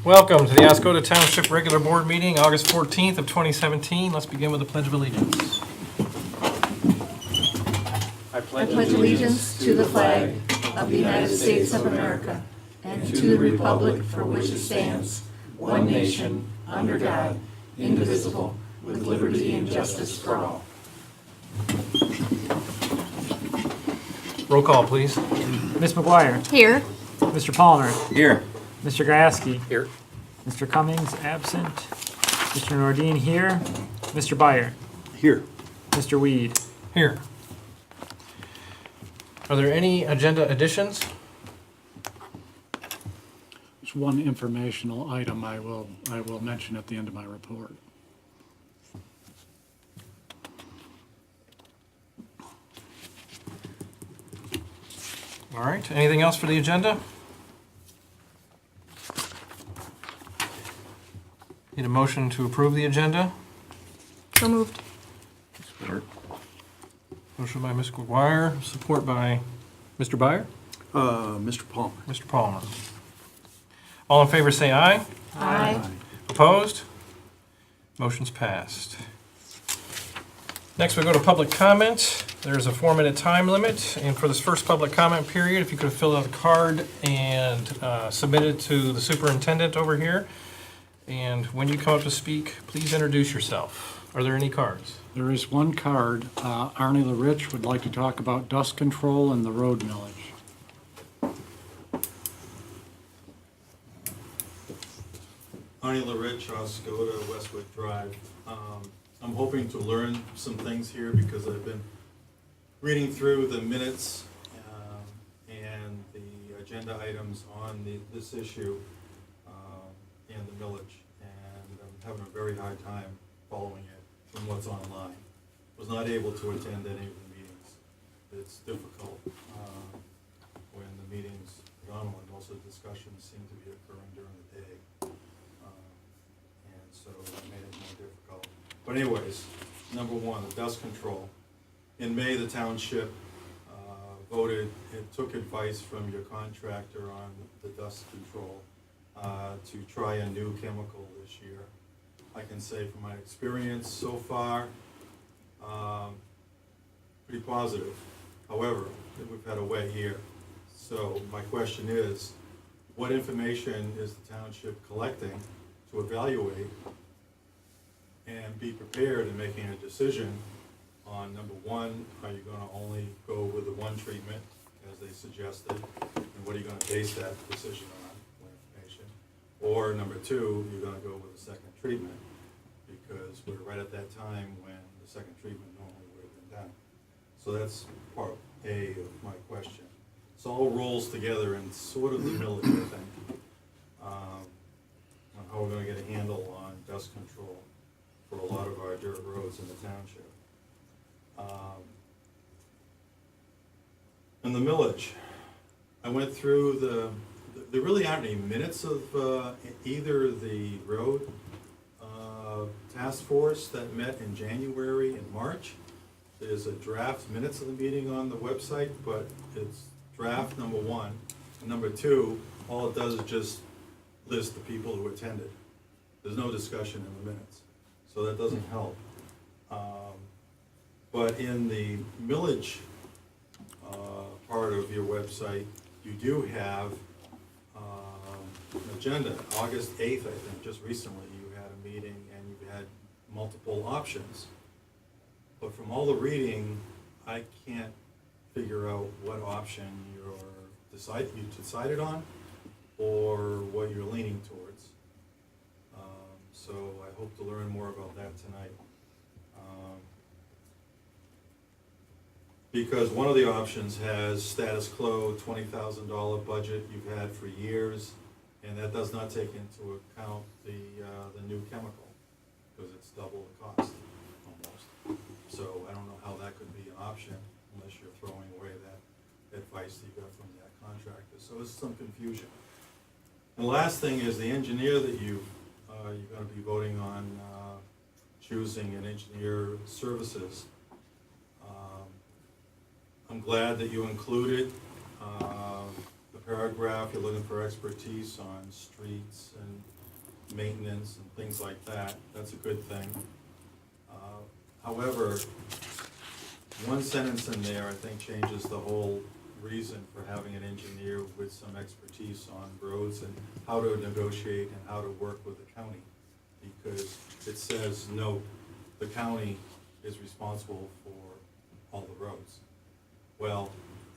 Welcome to the Oscoda Township Regular Board Meeting, August 14th of 2017. Let's begin with the Pledge of Allegiance. I pledge allegiance to the flag of the United States of America and to the republic for which it stands, one nation, under God, indivisible, with liberty and justice for all. Roll call, please. Ms. McGuire. Here. Mr. Palmer. Here. Mr. Gaske. Here. Mr. Cummings, absent. Mr. Nordine here. Mr. Byer. Here. Mr. Weed. Here. Are there any agenda additions? There's one informational item I will mention at the end of my report. All right, anything else for the agenda? Need a motion to approve the agenda? So moved. Support. Motion by Ms. McGuire, support by Mr. Byer? Mr. Palmer. Mr. Palmer. All in favor say aye. Aye. Opposed? Motion's passed. Next, we go to public comment. There's a 4-minute time limit, and for this first public comment period, if you could fill out a card and submit it to the superintendent over here. And when you come up to speak, please introduce yourself. Are there any cards? There is one card. Arnie LaRich would like to talk about dust control and the road millage. Arnie LaRich, Oscoda, Westwood Drive. I'm hoping to learn some things here because I've been reading through the minutes and the agenda items on this issue and the millage, and I'm having a very hard time following it from what's online. Was not able to attend any of the meetings. It's difficult when the meetings, predominantly most of the discussions seem to be occurring during the day. And so that made it more difficult. But anyways, number one, the dust control. In May, the township voted and took advice from your contractor on the dust control to try a new chemical this year. I can say from my experience so far, pretty positive. However, we've had a wet year. So my question is, what information is the township collecting to evaluate and be prepared in making a decision on, number one, are you going to only go with the one treatment as they suggested, and what are you going to base that decision on, what information? Or number two, you're going to go with a second treatment because we're right at that time when the second treatment normally would have been done. So that's part A of my question. So all rolls together in sort of the millage, I think, on how we're going to get a handle on dust control for a lot of our dirt roads in the township. And the millage, I went through there really aren't any minutes of either the road task force that met in January and March. There's a draft minutes of the meeting on the website, but it's draft number one. And number two, all it does is just list the people who attended. There's no discussion in the minutes, so that doesn't help. But in the millage part of your website, you do have an agenda. August 8th, I think, just recently, you had a meeting and you had multiple options. But from all the reading, I can't figure out what option you decided on or what you're leaning towards. So I hope to learn more about that tonight. Because one of the options has status quo, $20,000 budget you've had for years, and that does not take into account the new chemical, because it's double the cost, almost. So I don't know how that could be an option unless you're throwing away that advice that you got from that contractor. So there's some confusion. And the last thing is the engineer that you're going to be voting on choosing an engineer services. I'm glad that you included the paragraph, you're looking for expertise on streets and maintenance and things like that. That's a good thing. However, one sentence in there, I think, changes the whole reason for having an engineer with some expertise on roads and how to negotiate and how to work with the county. Because it says, note, the county is responsible for all the roads. Well,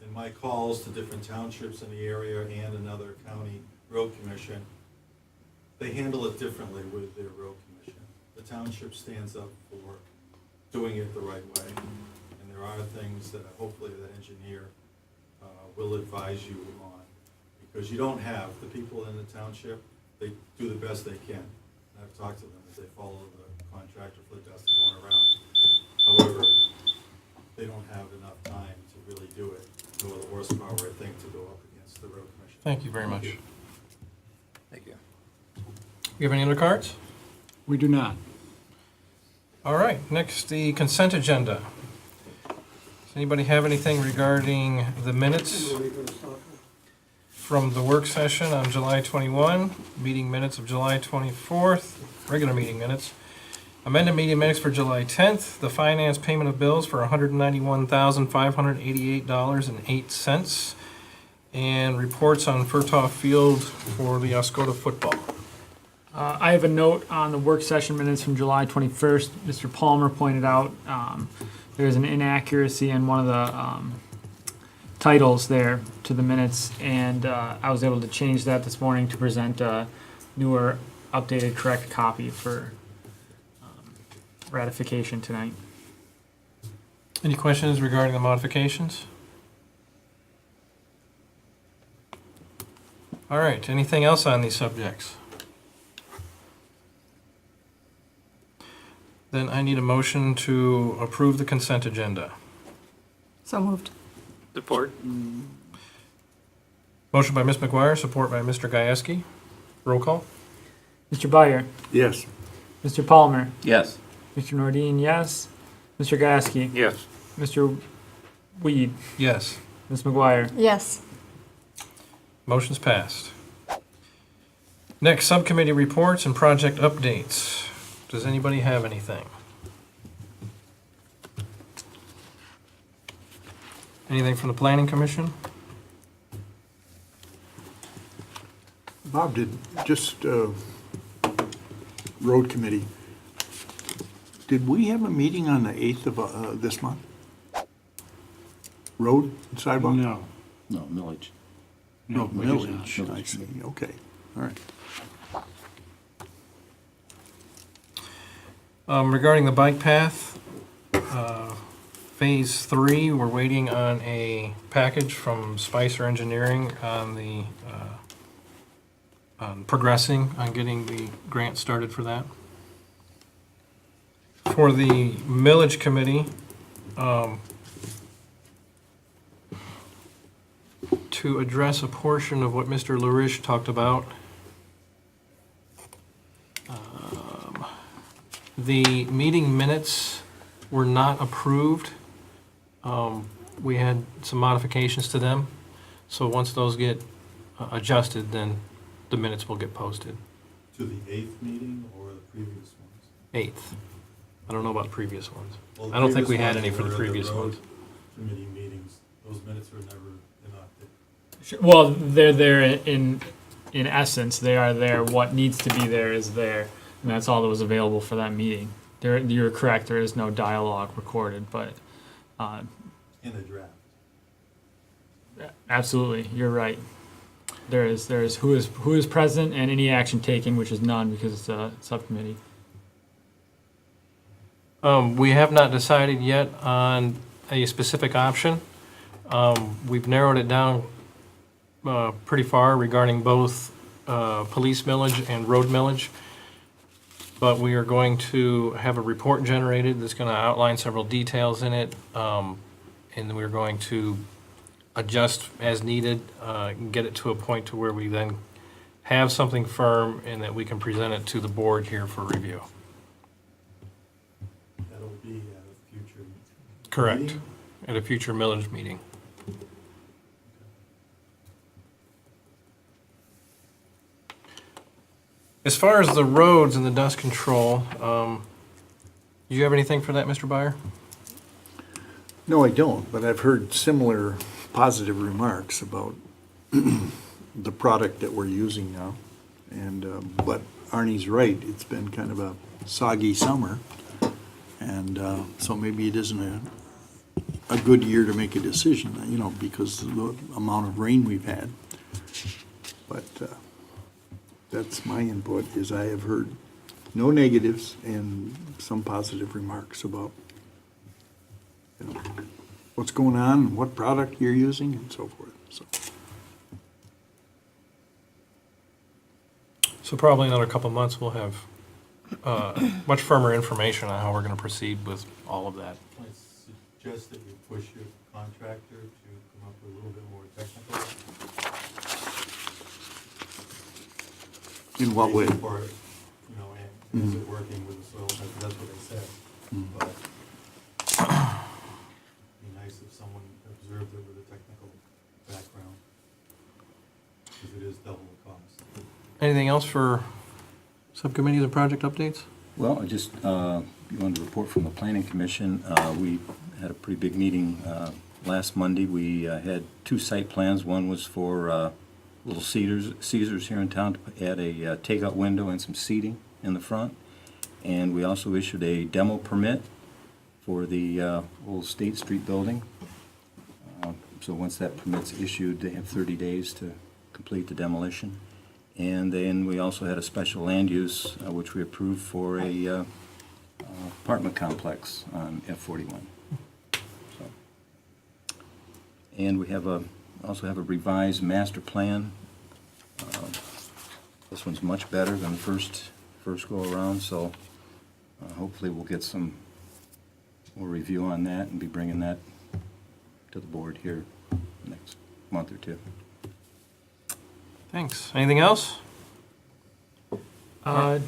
in my calls to different townships in the area and another county road commission, they handle it differently with their road commission. The township stands up for doing it the right way. And there are things that hopefully the engineer will advise you on. Because you don't have, the people in the township, they do the best they can. And I've talked to them as they follow the contractor for the dust going around. However, they don't have enough time to really do it, nor the horsepower, I think, to go up against the road commission. Thank you very much. Thank you. You have any other cards? We do not. All right, next, the consent agenda. Does anybody have anything regarding the minutes from the work session on July 21, meeting minutes of July 24th, regular meeting minutes, amended meeting minutes for July 10th, the finance payment of bills for $191,588.08, and reports on Furtoff Field for the Oscoda football. I have a note on the work session minutes from July 21st. Mr. Palmer pointed out there's an inaccuracy in one of the titles there to the minutes, and I was able to change that this morning to present a newer, updated, correct copy for ratification tonight. Any questions regarding the modifications? All right, anything else on these subjects? Then I need a motion to approve the consent agenda. So moved. Support. Motion by Ms. McGuire, support by Mr. Gieske. Roll call. Mr. Byer, Yes. Mr. Palmer, Yes. Mr. Nordine, yes. Mr. Gasky, Yes. Mr. Weed, Yes. Ms. McGuire. Yes. Motion's passed. Next, subcommittee reports and project updates. Does anybody have anything? Anything from the Planning Commission? Bob, road committee, did we have a meeting on the 8th of this month? Road and sidewalk? No. No, millage. No, we did not. millage, I see, okay, all right. Regarding the bike path, Phase 3, we're waiting on a package from Spicer Engineering on the, on progressing on getting the grant started for that. For the millage committee, to address a portion of what Mr. LaRiche talked about, the meeting minutes were not approved. We had some modifications to them, so once those get adjusted, then the minutes will get posted. To the 8th meeting or the previous ones? 8th. I don't know about previous ones. Well, I don't think we previous had ones any for the were previous road ones. Committee meetings, those minutes were never enacted. Sure. Well, they're there in essence. They are there. What needs to be there is there, and that's all that was available for that meeting. You're correct. There is no dialogue recorded, but In the draft. absolutely, you're right. There is who is present and any action taken, which is none because it's a subcommittee. We have not decided yet on a specific option. We've narrowed it down pretty far regarding both police millage and road millage. But we are going to have a report generated that's going to outline several details in it. And then we're going to adjust as needed, get it to a point to where we then have something firm and that we can present it to the board here for review. That'll be at a future. Correct. meeting? At a future millage meeting. As far as the roads and the dust control, do you have anything for that, Mr. Byer? No, I don't, but I've heard similar positive remarks about the product that we're using now. And, but Arnie's right, it's been kind of a soggy summer. And so maybe it isn't a good year to make a decision, you know, because of the amount of rain we've had. But that's my input, is I have heard no negatives and some positive remarks about, you know, what's going on, and what product you're using, and so forth, so. So probably another couple months, we'll have much firmer information on how we're going to proceed with all of that. I suggest that you push your contractor to come up with a little bit more technical. In what way? reason for it, you know, and is it working with the soil? That's what they said. But it'd be nice if someone observed it with a technical background, because it is double the cost. Anything else for subcommittees and project updates? Well, I just wanted to report from the Planning Commission. We had a pretty big meeting last Monday. We had 2 site plans. One was for Little Caesars here in town to add a takeout window and some seating in the front. And we also issued a demo permit for the old State Street building. So once that permit's issued, they have 30 days to complete the demolition. And then we also had a special land use, which we approved for a apartment complex on F41. So, and we have also have a revised master plan. This one's much better than the first go around, so hopefully we'll get some more review on that and be bringing that to the board here next month or 2. Thanks. Anything else?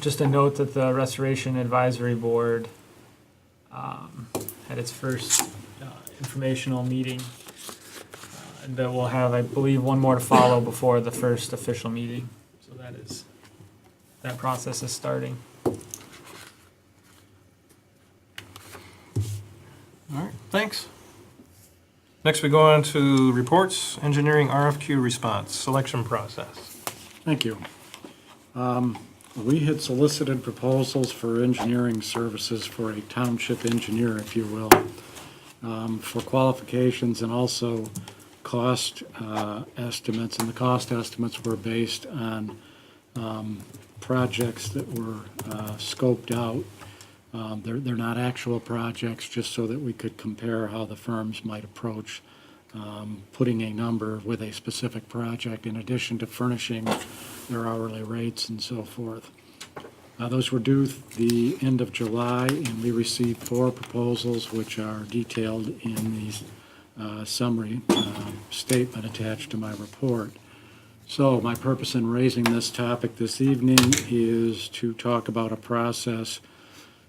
Just a note that the Restoration Advisory Board had its first informational meeting. That will have, I believe, one more to follow before the first official meeting. So that process is starting. All right, thanks. Next, we go on to reports, engineering RFQ response, selection process. Thank you. We had solicited proposals for engineering services for a township engineer, if you will, for qualifications and also cost estimates. And the cost estimates were based on projects that were scoped out. They're not actual projects, just so that we could compare how the firms might approach putting a number with a specific project in addition to furnishing their hourly rates and so forth. Those were due the end of July, and we received 4 proposals, which are detailed in the summary statement attached to my report. So my purpose in raising this topic this evening is to talk about a process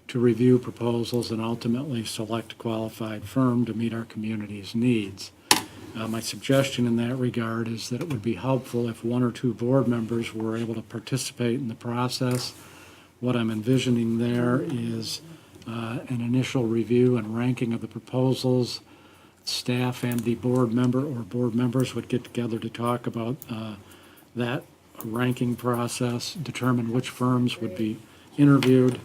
to review proposals and ultimately select a qualified firm to meet our community's needs. My suggestion in that regard is that it would be helpful if 1 or 2 board members were able to participate in the process. What I'm envisioning there is an initial review and ranking of the proposals. Staff and the board member or board members would get together to talk about that ranking process, determine which firms would be interviewed,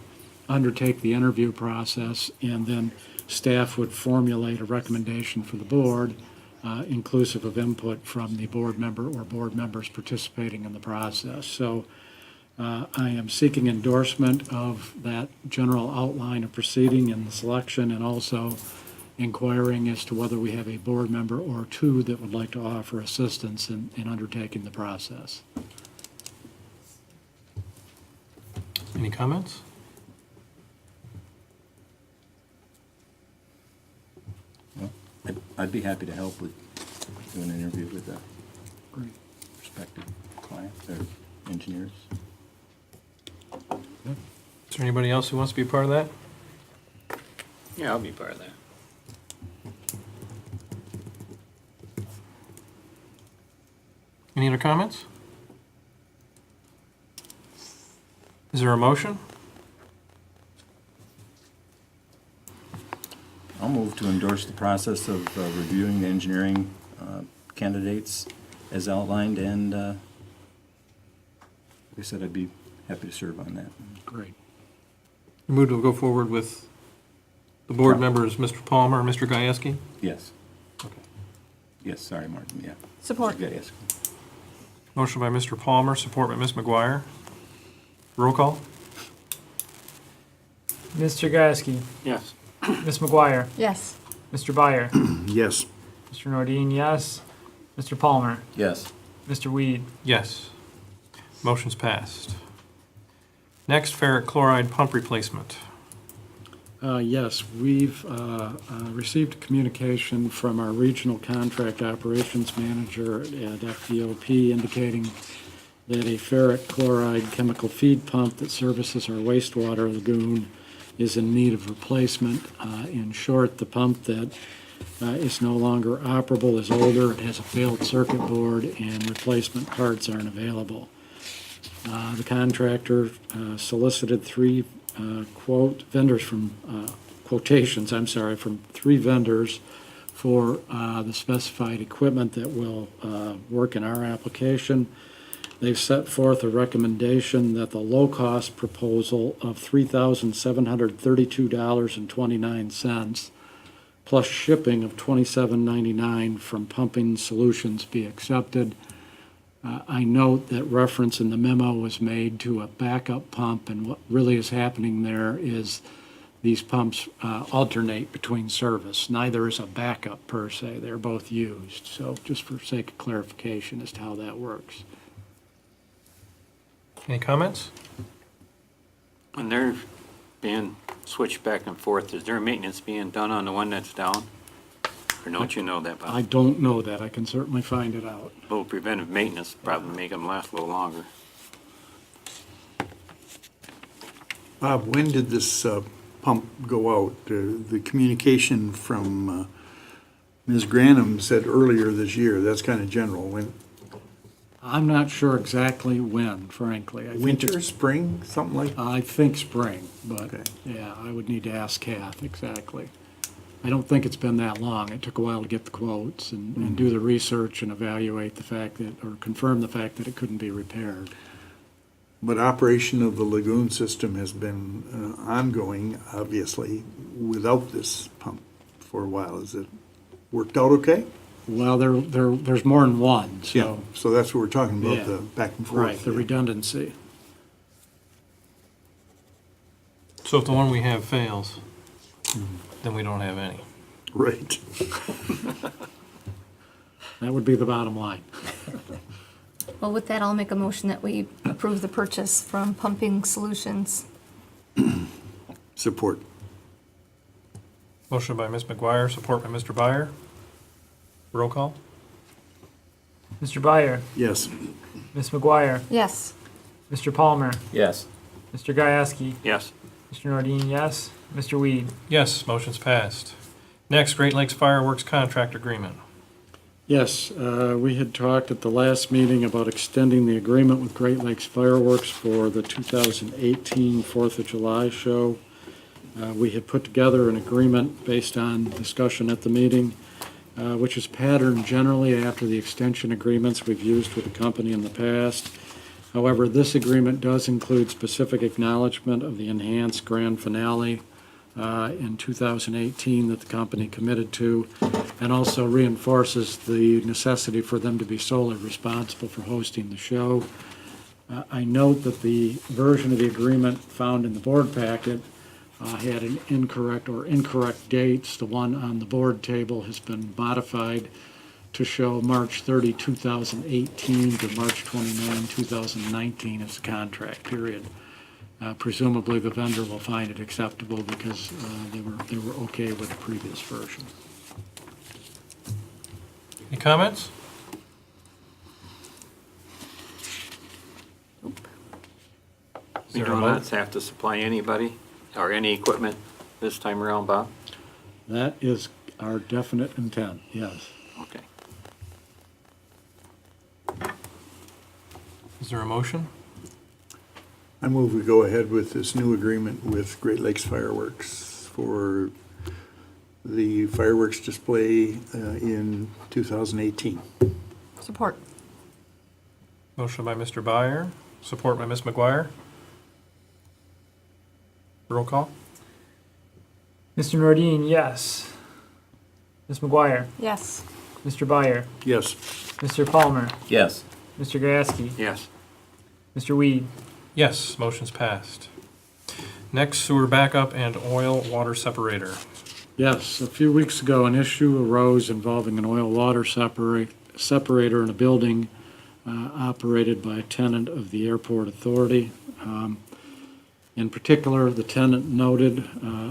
undertake the interview process, and then staff would formulate a recommendation for the board, inclusive of input from the board member or board members participating in the process. So I am seeking endorsement of that general outline of proceeding and the selection, and also inquiring as to whether we have a board member or 2 that would like to offer assistance in undertaking the process. Any comments? Well, I'd be happy to help with doing an interview with the Great. prospective clients or engineers. Is there anybody else who wants to be a part of that? Yeah, I'll be part of that. Any other comments? Is there a motion? I'll move to endorse the process of reviewing the engineering candidates as outlined, and like I said, I'd be happy to serve on that. Great. Move to go forward with the board members, Mr. Palmer and Mr. Gieske? Yes. Okay. Yes, sorry, Martin, yeah. Support. Yes. Motion by Mr. Palmer, support by Ms. McGuire. Roll call? Mr. Gasky, Yes. Ms. McGuire, Yes. Mr. Byer, Yes. Mr. Nordine, yes. Mr. Palmer, Yes. Mr. Weed. Yes. Motion's passed. Next, ferric chloride pump replacement. Yes, we've received communication from our regional contract operations manager at FDOP indicating that a ferric chloride chemical feed pump that services our wastewater lagoon is in need of replacement. In short, the pump that is no longer operable is older, it has a failed circuit board, and replacement parts aren't available. The contractor solicited quotations from 3 vendors for the specified equipment that will work in our application. They've set forth a recommendation that the low-cost proposal of $3,732.29 plus shipping of $27.99 from Pumping Solutions be accepted. I note that reference in the memo was made to a backup pump, and what really is happening there is these pumps alternate between service. Neither is a backup per se, they're both used. So just for sake of clarification as to how that works. Any comments? When they're being switched back and forth, is there maintenance being done on the one that's down? Or don't you know that, I Bob? don't know that, I can certainly find it out. A little preventive maintenance probably make them last a little longer. Bob, when did this pump go out? The communication from Ms. Granum said earlier this year. That's kind of general. When, I'm not sure exactly when, frankly. I think winter, it's- spring, something like? I think spring, but, Okay. yeah, I would need to ask Kath exactly. I don't think it's been that long. It took a while to get the quotes and do the research and evaluate the fact that, or confirm the fact that it couldn't be repaired. But operation of the lagoon system has been ongoing, obviously, without this pump for a while. Has it worked out okay? Well, there's more than one, so, So that's what we're talking about, Yeah. the back and forth. right, the redundancy. So if the one we have fails, then we don't have any. Right. That would be the bottom line. Well, with that, I'll make a motion that we approve the purchase from Pumping Solutions. Support. Motion by Ms. McGuire, support by Mr. Byer. Roll call? Mr. Byer, Yes. Ms. McGuire, Yes. Mr. Palmer, Yes. Mr. Gieske, Yes. Mr. Nordine, yes. Mr. Weed. Yes, motion's passed. Next, Great Lakes Fireworks Contract Agreement. Yes, we had talked at the last meeting about extending the agreement with Great Lakes Fireworks for the 2018 Fourth of July show. We had put together an agreement based on discussion at the meeting, which is patterned generally after the extension agreements we've used with the company in the past. However, this agreement does include specific acknowledgement of the enhanced grand finale in 2018 that the company committed to, and also reinforces the necessity for them to be solely responsible for hosting the show. I note that the version of the agreement found in the board packet had an incorrect dates. The one on the board table has been modified to show March 30, 2018 to March 29, 2019 as the contract period. Presumably, the vendor will find it acceptable because they were okay with the previous version. Any comments? We do not have to supply anybody or any equipment this time around, Bob? That is our definite intent, yes. Okay. Is there a motion? I move we go ahead with this new agreement with Great Lakes Fireworks for the fireworks display in 2018. Support. Motion by Mr. Byer, support by Ms. McGuire. Roll call? Mr. Nordine, yes. Ms. McGuire, Yes. Mr. Byer, Yes. Mr. Palmer, Yes. Mr. Gasky, Yes. Mr. Weed. Yes, motion's passed. Next, sewer backup and oil water separator. Yes, a few weeks ago, an issue arose involving an oil-water separator in a building operated by a tenant of the airport authority. In particular, the tenant noted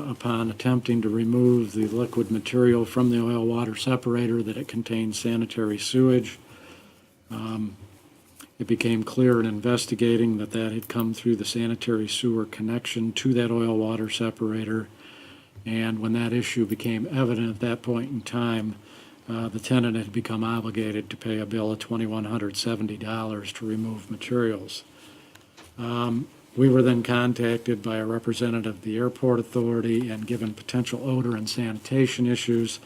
upon attempting to remove the liquid material from the oil-water separator that it contained sanitary sewage. It became clear in investigating that that had come through the sanitary sewer connection to that oil-water separator. And when that issue became evident at that point in time, the tenant had become obligated to pay a bill of $2,170 to remove materials. We were then contacted by a representative of the airport authority, and given potential odor and sanitation issues,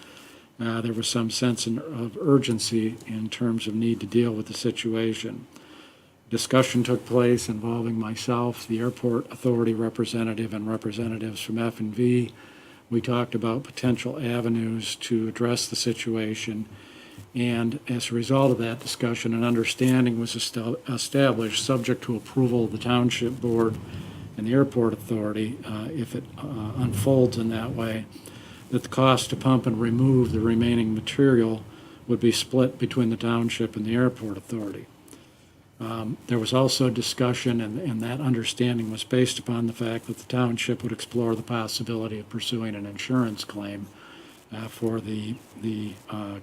there was some sense of urgency in terms of need to deal with the situation. Discussion took place involving myself, the airport authority representative, and representatives from F&V. We talked about potential avenues to address the situation, and as a result of that discussion, an understanding was established, subject to approval of the Township Board and the Airport Authority, if it unfolds in that way, that the cost to pump and remove the remaining material would be split between the Township and the Airport Authority. There was also discussion, and that understanding was based upon the fact that the Township would explore the possibility of pursuing an insurance claim for the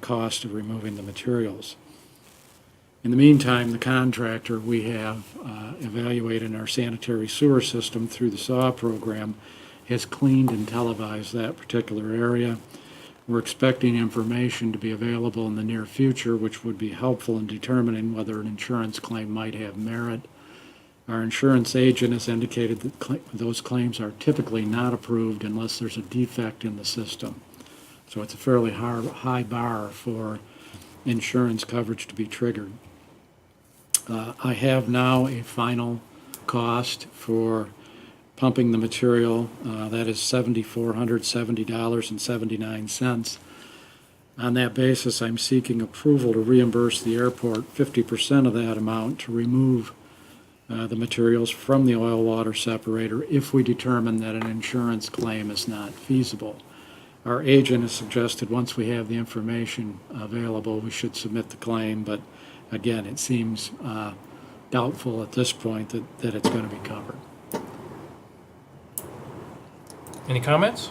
cost of removing the materials. In the meantime, the contractor we have evaluated our sanitary sewer system through the SAW program has cleaned and televised that particular area. We're expecting information to be available in the near future, which would be helpful in determining whether an insurance claim might have merit. Our insurance agent has indicated that those claims are typically not approved unless there's a defect in the system. So it's a fairly high bar for insurance coverage to be triggered. I have now a final cost for pumping the material. That is $7,470.79. On that basis, I'm seeking approval to reimburse the airport 50% of that amount to remove the materials from the oil-water separator if we determine that an insurance claim is not feasible. Our agent has suggested once we have the information available, we should submit the claim, but again, it seems doubtful at this point that it's going to be covered. Any comments?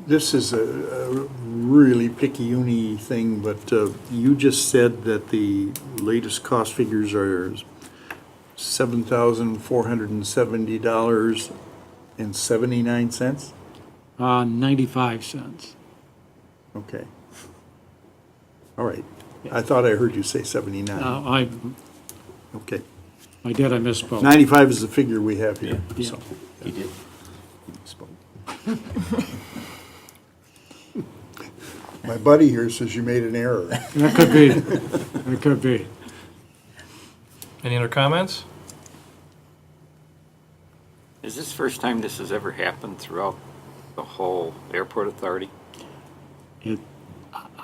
This is a really picky-uni thing, but you just said that the latest cost figures are $7,470.79? 95 cents. Okay. All right. I thought I heard you say 79. I Okay. did, I misspoke. 95 is the figure we have here. Yeah. So, He did. He spoke. my buddy here says you made an error. That could be. That could be. Any other comments? Is this the first time this has ever happened throughout the whole airport authority?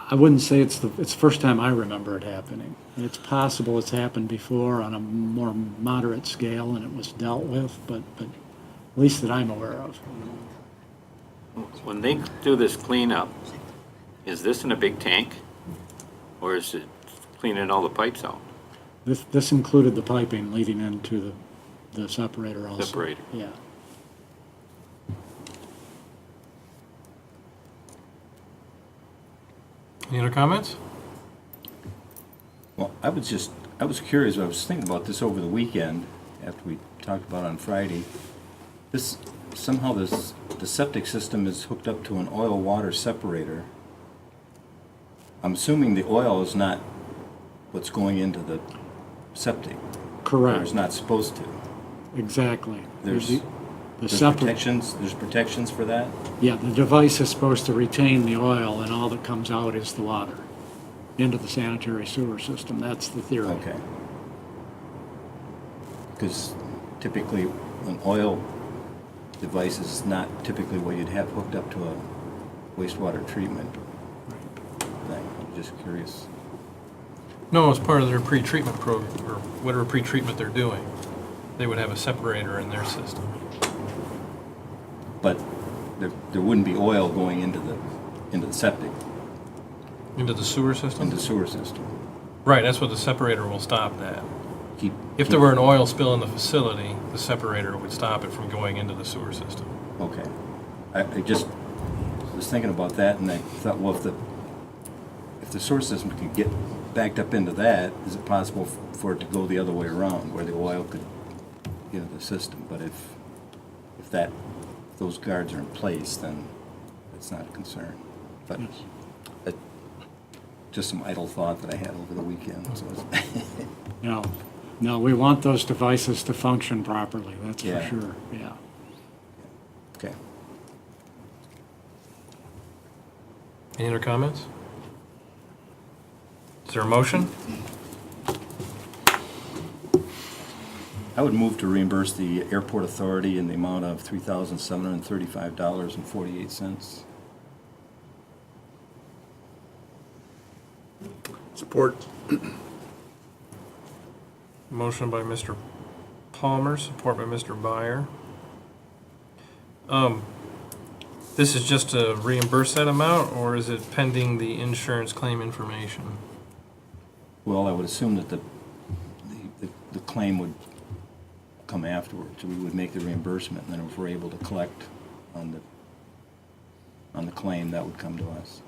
I wouldn't say it's the first time I remember it happening. It's possible it's happened before on a more moderate scale and it was dealt with, but at least that I'm aware of. When they do this cleanup, is this in a big tank? Or is it cleaning all the pipes out? This included the piping leading into the separator also. Separator. Yeah. Any other comments? Well, I was curious, I was thinking about this over the weekend, after we talked about it on Friday. Somehow the septic system is hooked up to an oil-water separator. I'm assuming the oil is not what's going into the septic. Correct. It's not supposed to. Exactly. There's, The there's septic, protections for that? yeah, the device is supposed to retain the oil, and all that comes out is the water into the sanitary sewer system. That's the theory. Okay. Because typically, an oil device is not typically what you'd have hooked up to a wastewater treatment thing. I'm just curious. No, it's part of their pre-treatment program, or whatever pre-treatment they're doing. They would have a separator in their system. But there wouldn't be oil going into the septic, Into the sewer system? into the sewer system. Right, that's what the separator will stop that. Keep. If there were an oil spill in the facility, the separator would stop it from going into the sewer system. Okay. I just was thinking about that, and I thought, well, if the sewer system could get backed up into that, is it possible for it to go the other way around, where the oil could get into the system? But if those guards are in place, then it's not a concern. But just some idle thought that I had over the weekend. So No, we want those devices to function properly, that's for Yeah. sure, yeah. okay. Any other comments? Is there a motion? I would move to reimburse the airport authority in the amount of $3,735.48. Support. Motion by Mr. Palmer, support by Mr. Byer. This is just to reimburse that amount, or is it pending the insurance claim information? Well, I would assume that the claim would come afterwards. We would make the reimbursement, and then if we're able to collect on the claim, that would come to us.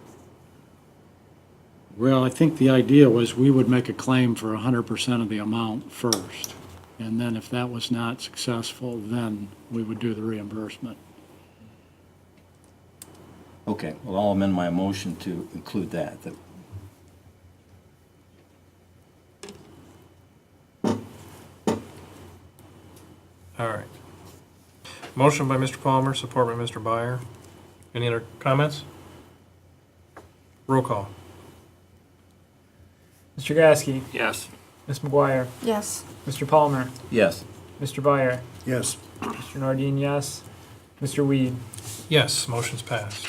Well, I think the idea was we would make a claim for 100% of the amount first, and then if that was not successful, then we would do the reimbursement. Okay, well, I'll amend my motion to include that. All right. Motion by Mr. Palmer, support by Mr. Byer. Any other comments? Roll call. Mr. Gasky, Yes. Ms. McGuire, Yes. Mr. Palmer, Yes. Mr. Byer, Yes. Mr. Nardine, yes. Mr. Weed. Yes, motion's passed.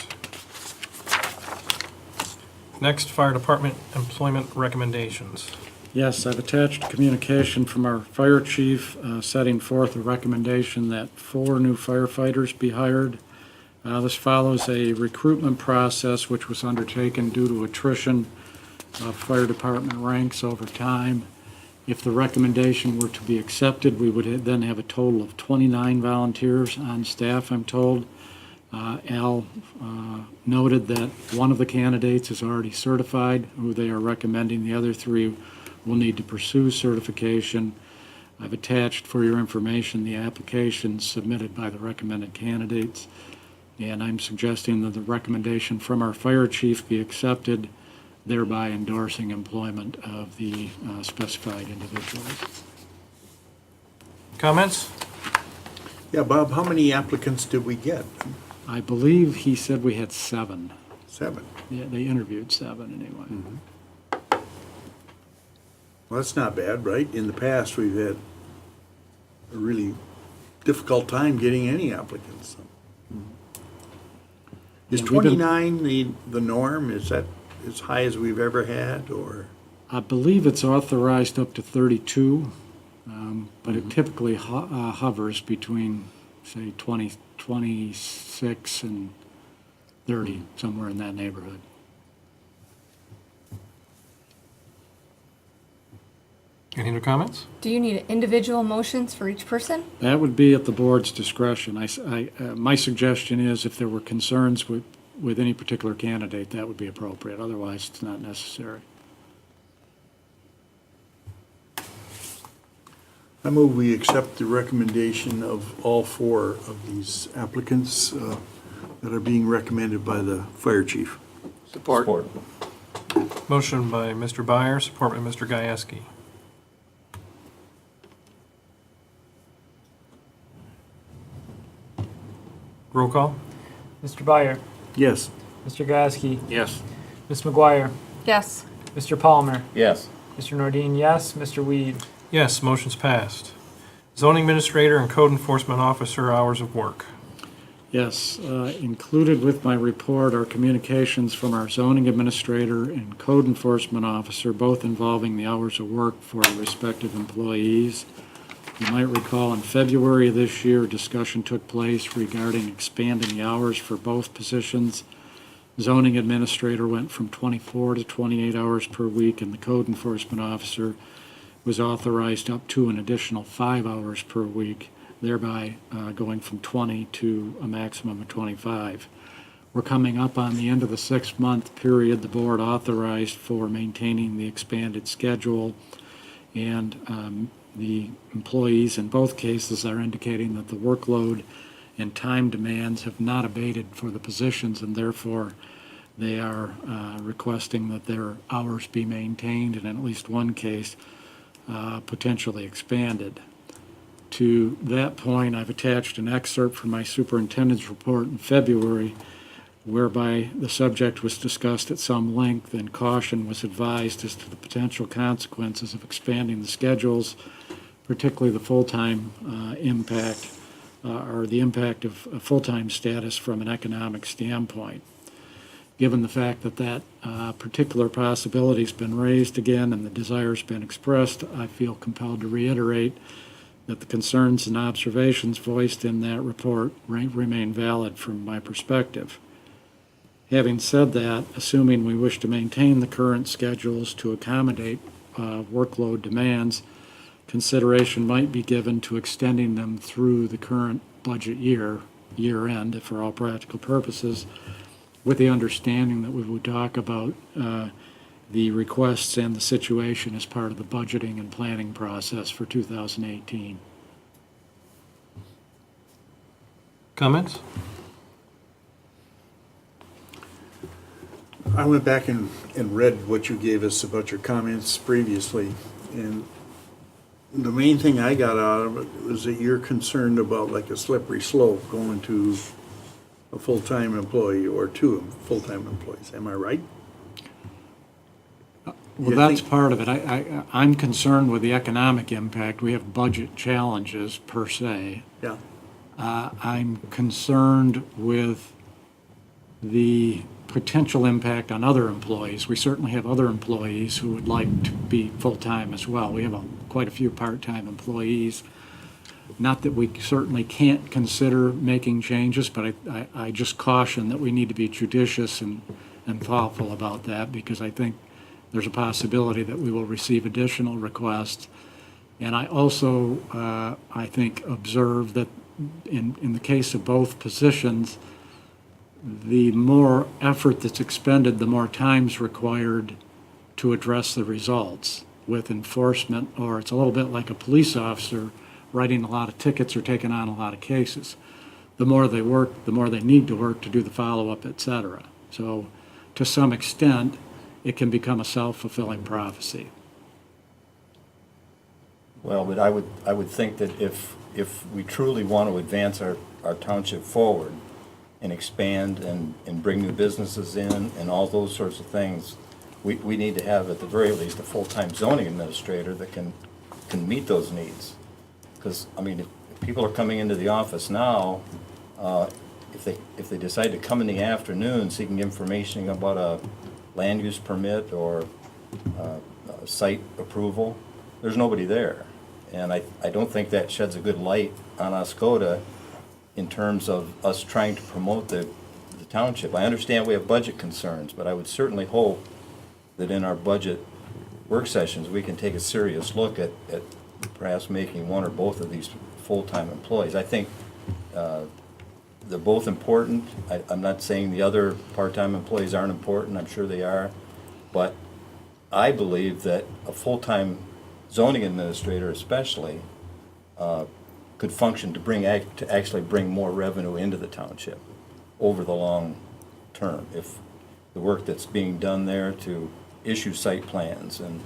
Next, fire department employment recommendations. Yes, I've attached a communication from our fire chief setting forth a recommendation that 4 new firefighters be hired. This follows a recruitment process which was undertaken due to attrition of fire department ranks over time. If the recommendation were to be accepted, we would then have a total of 29 volunteers on staff, I'm told. Al noted that one of the candidates is already certified, who they are recommending. The other 3 will need to pursue certification. I've attached for your information the applications submitted by the recommended candidates, and I'm suggesting that the recommendation from our fire chief be accepted, thereby endorsing employment of the specified individuals. Comments? Yeah, Bob, how many applicants did we get? I believe he said we had 7. 7. Yeah, they interviewed 7 anyway. Well, that's not bad, right? In the past, we've had a really difficult time getting any applicants. Is Yeah, we've been- 29 the norm? Is that as high as we've ever had, or? I believe it's authorized up to 32, but it typically hovers between, say, 26 and 30, somewhere in that neighborhood. Any other comments? Do you need individual motions for each person? That would be at the board's discretion. My suggestion is if there were concerns with any particular candidate, that would be appropriate. Otherwise, it's not necessary. I move we accept the recommendation of all 4 of these applicants that are being recommended by the fire chief. Support. Motion by Mr. Byer, support by Mr. Gieske. Roll call? Mr. Byer, Yes. Mr. Gasky, Yes. Ms. McGuire, Yes. Mr. Palmer, Yes. Mr. Nordine, yes, Mr. Weed. Yes, motion's passed. Zoning Administrator and Code Enforcement Officer hours of work. Yes, included with my report are communications from our zoning administrator and code enforcement officer, both involving the hours of work for the respective employees. You might recall in February of this year, a discussion took place regarding expanding the hours for both positions. Zoning administrator went from 24 to 28 hours per week, and the code enforcement officer was authorized up to an additional 5 hours per week, thereby going from 20 to a maximum of 25. We're coming up on the end of the 6-month period the board authorized for maintaining the expanded schedule, and the employees in both cases are indicating that the workload and time demands have not abated for the positions, and therefore they are requesting that their hours be maintained, and in at least one case, potentially expanded. To that point, I've attached an excerpt from my superintendent's report in February, whereby the subject was discussed at some length and caution was advised as to the potential consequences of expanding the schedules, particularly the full-time impact, or the impact of a full-time status from an economic standpoint. Given the fact that that particular possibility's been raised again and the desire's been expressed, I feel compelled to reiterate that the concerns and observations voiced in that report remain valid from my perspective. Having said that, assuming we wish to maintain the current schedules to accommodate workload demands, consideration might be given to extending them through the current budget year-end, for all practical purposes, with the understanding that we would talk about the requests and the situation as part of the budgeting and planning process for 2018. Comments? I went back and read what you gave us about your comments previously, and the main thing I got out of it was that you're concerned about like a slippery slope going to a full-time employee or two full-time employees. Am I right? Well, You that's think- part of it. I'm concerned with the economic impact. We have budget challenges per se. Yeah. I'm concerned with the potential impact on other employees. We certainly have other employees who would like to be full-time as well. We have quite a few part-time employees. Not that we certainly can't consider making changes, but I just caution that we need to be judicious and thoughtful about that, because I think there's a possibility that we will receive additional requests. And I also, I think, observe that in the case of both positions, the more effort that's expended, the more time's required to address the results with enforcement, or it's a little bit like a police officer writing a lot of tickets or taking on a lot of cases. The more they work, the more they need to work to do the follow-up, et cetera. So to some extent, it can become a self-fulfilling prophecy. Well, but I would think that if we truly want to advance our township forward and expand and bring new businesses in and all those sorts of things, we need to have at the very least a full-time zoning administrator that can meet those needs. Because, I mean, if people are coming into the office now, if they decide to come in the afternoon seeking information about a land use permit or site approval, there's nobody there. And I don't think that sheds a good light on Oscoda in terms of us trying to promote the township. I understand we have budget concerns, but I would certainly hope that in our budget work sessions, we can take a serious look at perhaps making one or both of these full-time employees. I think they're both important. I'm not saying the other part-time employees aren't important. I'm sure they are. But I believe that a full-time zoning administrator especially could function to actually bring more revenue into the township over the long term. If the work that's being done there to issue site plans and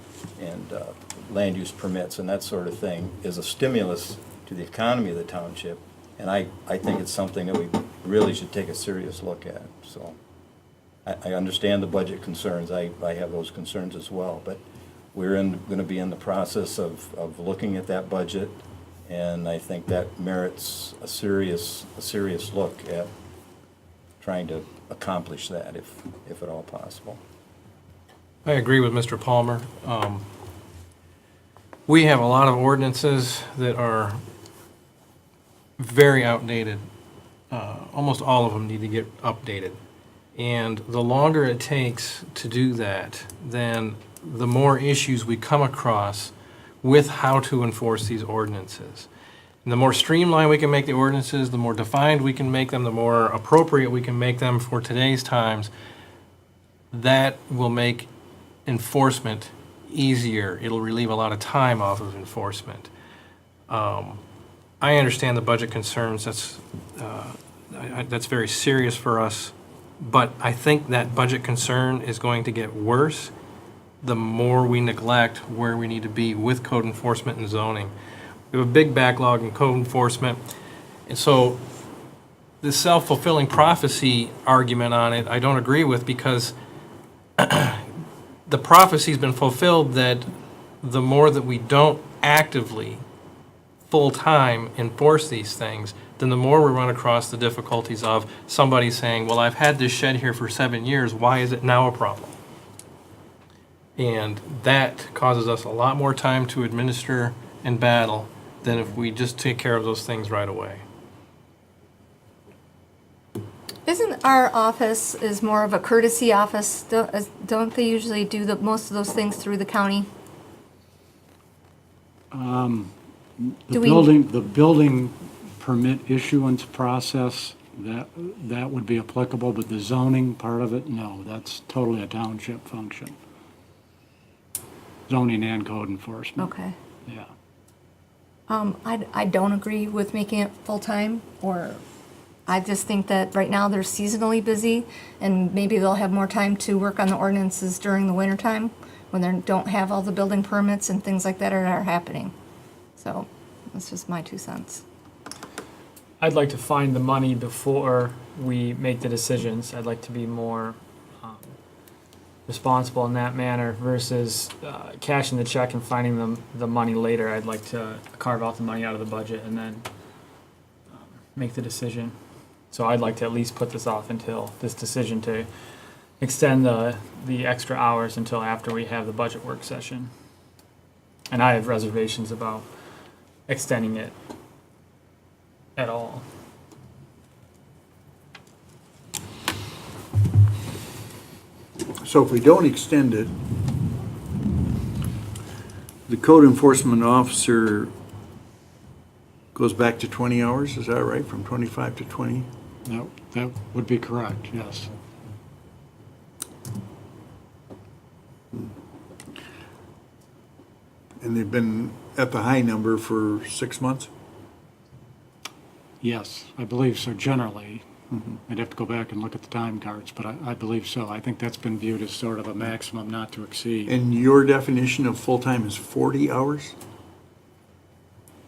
land use permits and that sort of thing is a stimulus to the economy of the township, and I think it's something that really should take a serious look at, so. I understand the budget concerns, I have those concerns as well, but we're gonna be in the process of looking at that budget, and I think that merits a serious look at trying to accomplish that, if at all possible. I agree with Mr. Palmer. We have a lot of ordinances that are very outdated. Almost all of them need to get updated. And the longer it takes to do that, then the more issues we come across with how to enforce these ordinances. And the more streamlined we can make the ordinances, the more defined we can make them, the more appropriate we can make them for today's times, that will make enforcement easier. It'll relieve a lot of time off of enforcement. I understand the budget concerns. That's very serious for us. But I think that budget concern is going to get worse the more we neglect where we need to be with code enforcement and zoning. We have a big backlog in code enforcement. And so the self-fulfilling prophecy argument on it, I don't agree with, because the prophecy's been fulfilled that the more that we don't actively, full-time enforce these things, then the more we run across the difficulties of somebody saying, well, I've had this shed here for 7 years, why is it now a problem? And that causes us a lot more time to administer and battle than if we just take care of those things right away. Isn't our office is more of a courtesy office? Don't they usually do most of those things through the county? The Do we- building permit issuance process, that would be applicable, but the zoning part of it, no, that's totally a township function. Zoning and code enforcement. Okay. Yeah. I don't agree with making it full-time, or I just think that right now they're seasonally busy, and maybe they'll have more time to work on the ordinances during the wintertime when they don't have all the building permits and things like that are happening. So that's just my 2 cents. I'd like to find the money before we make the decisions. I'd like to be more responsible in that manner versus cashing the check and finding the money later. I'd like to carve out the money out of the budget and then make the decision. So I'd like to at least put this off until this decision to extend the extra hours until after we have the budget work session. And I have reservations about extending it at all. So if we don't extend it, the code enforcement officer goes back to 20 hours, is that right? From 25 to 20? That would be correct, yes. And they've been at the high number for 6 months? Yes, I believe so, generally. I'd have to go back and look at the time cards, but I believe so. I think that's been viewed as sort of a maximum not to exceed. And your definition of full-time is 40 hours?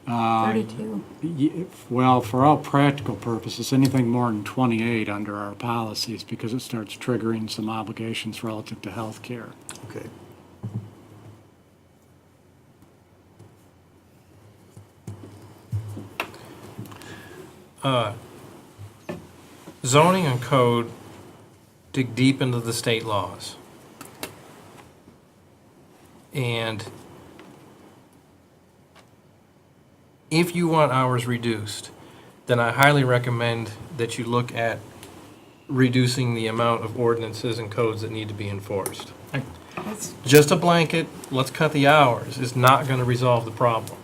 32. Well, for all practical purposes, anything more than 28 under our policies, because it starts triggering some obligations relative to health care. Okay. Zoning and code dig deep into the state laws. And if you want hours reduced, then I highly recommend that you look at reducing the amount of ordinances and codes that need to be enforced. Just a blanket, let's cut the hours, is not going to resolve the problem.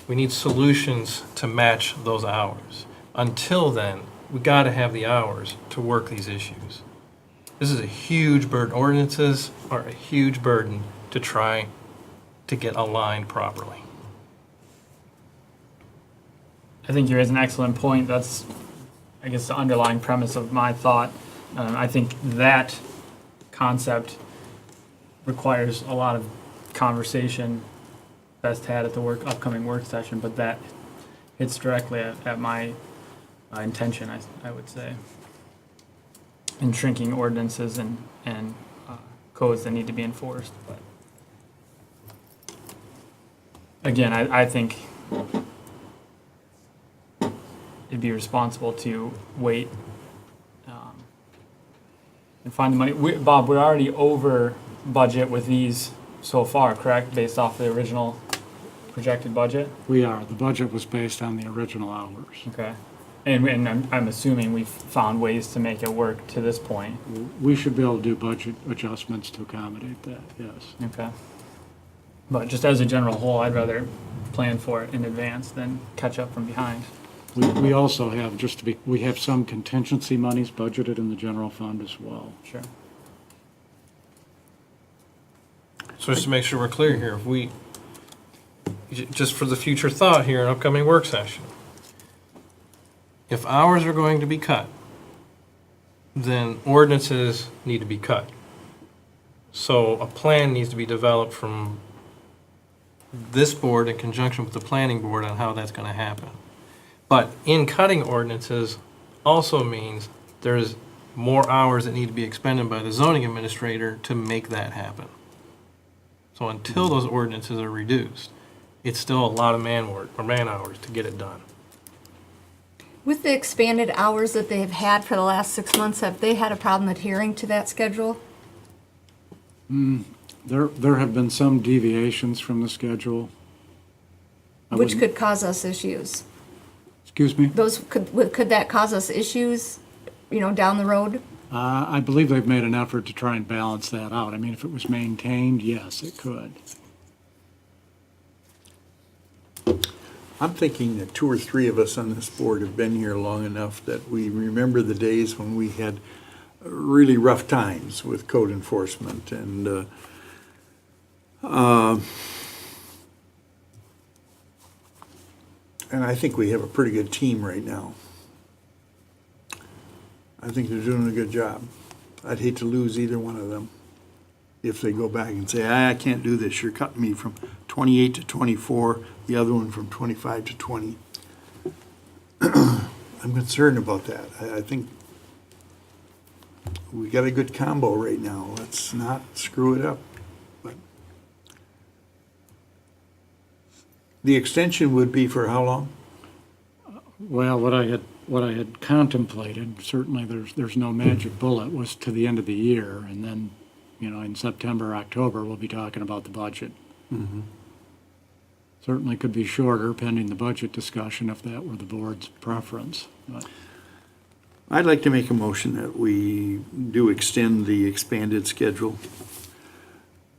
We need solutions to match those hours. Until then, we got to have the hours to work these issues. This is a huge burden. Ordinances are a huge burden to try to get aligned properly. I think you raise an excellent point. That's, I guess, the underlying premise of my thought. I think that concept requires a lot of conversation best had at the upcoming work session, but that hits directly at my intention, I would say, in shrinking ordinances and codes that need to be enforced. But again, I think it'd be responsible to wait and find the money. Bob, we're already over budget with these so far, correct? Based off the original projected budget? We are. The budget was based on the original hours. Okay. And I'm assuming we've found ways to make it work to this point. We should be able to do budget adjustments to accommodate that, yes. Okay. But just as a general whole, I'd rather plan for it in advance than catch up from behind. We also have, we have some contingency monies budgeted in the general fund as well. Sure. So just to make sure we're clear here, if we, just for the future thought here, an upcoming work session, if hours are going to be cut, then ordinances need to be cut. So a plan needs to be developed from this board in conjunction with the planning board on how that's going to happen. But in cutting ordinances also means there's more hours that need to be expended by the zoning administrator to make that happen. So until those ordinances are reduced, it's still a lot of man hours to get it done. With the expanded hours that they've had for the last 6 months, have they had a problem adhering to that schedule? There have been some deviations from the schedule. Which could cause us issues. Excuse me? Could that cause us issues, down the road? I believe they've made an effort to try and balance that out. I mean, if it was maintained, yes, it could. I'm thinking that 2 or 3 of us on this board have been here long enough that we remember the days when we had really rough times with code enforcement, and I think we have a pretty good team right now. I think they're doing a good job. I'd hate to lose either one of them if they go back and say, I can't do this. You're cutting me from 28 to 24, the other one from 25 to 20. I'm concerned about that. I think we got a good combo right now. Let's not screw it up. But the extension would be for how long? Well, what I had contemplated, certainly there's no magic bullet, was to the end of the year, and then, in September, October, we'll be talking about the budget. Mm-hmm. Certainly could be shorter pending the budget discussion if that were the board's preference. But I'd like to make a motion that we do extend the expanded schedule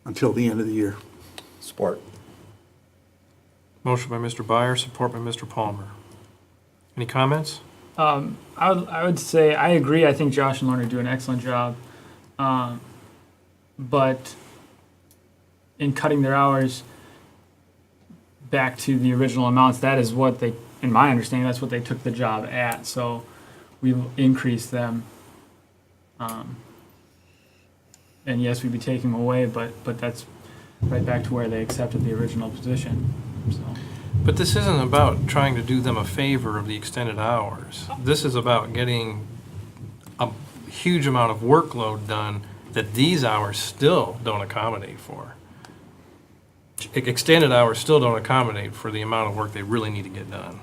until the end of the year. Support. Motion by Mr. Byer, support by Mr. Palmer. Any comments? I would say I agree. I think Josh and Lorna do an excellent job. But in cutting their hours back to the original amounts, that is what they, in my understanding, that's what they took the job at. So we've increased them. And yes, we'd be taking them away, but that's right back to where they accepted the original position. So. But this isn't about trying to do them a favor of the extended hours. This is about getting a huge amount of workload done that these hours still don't accommodate for. Extended hours still don't accommodate for the amount of work they really need to get done.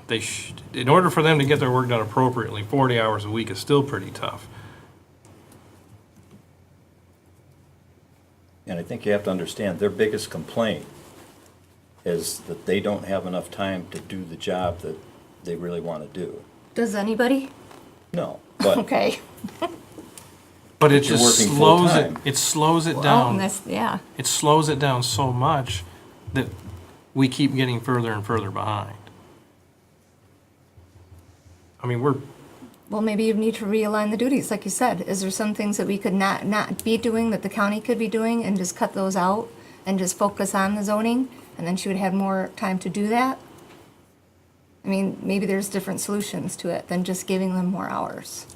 In order for them to get their work done appropriately, 40 hours a week is still pretty tough. And I think you have to understand, their biggest complaint is that they don't have enough time to do the job that they really want to do. Does anybody? No, but Okay. But it You're just working slows full-time. it slows it Well, down. yeah. It slows it down so much that we keep getting further and further behind. I mean, Well, maybe you need to realign the duties, like you said. Is there some things that we could not be doing that the county could be doing and just cut those out and just focus on the zoning? And then she would have more time to do that? I mean, maybe there's different solutions to it than just giving them more hours.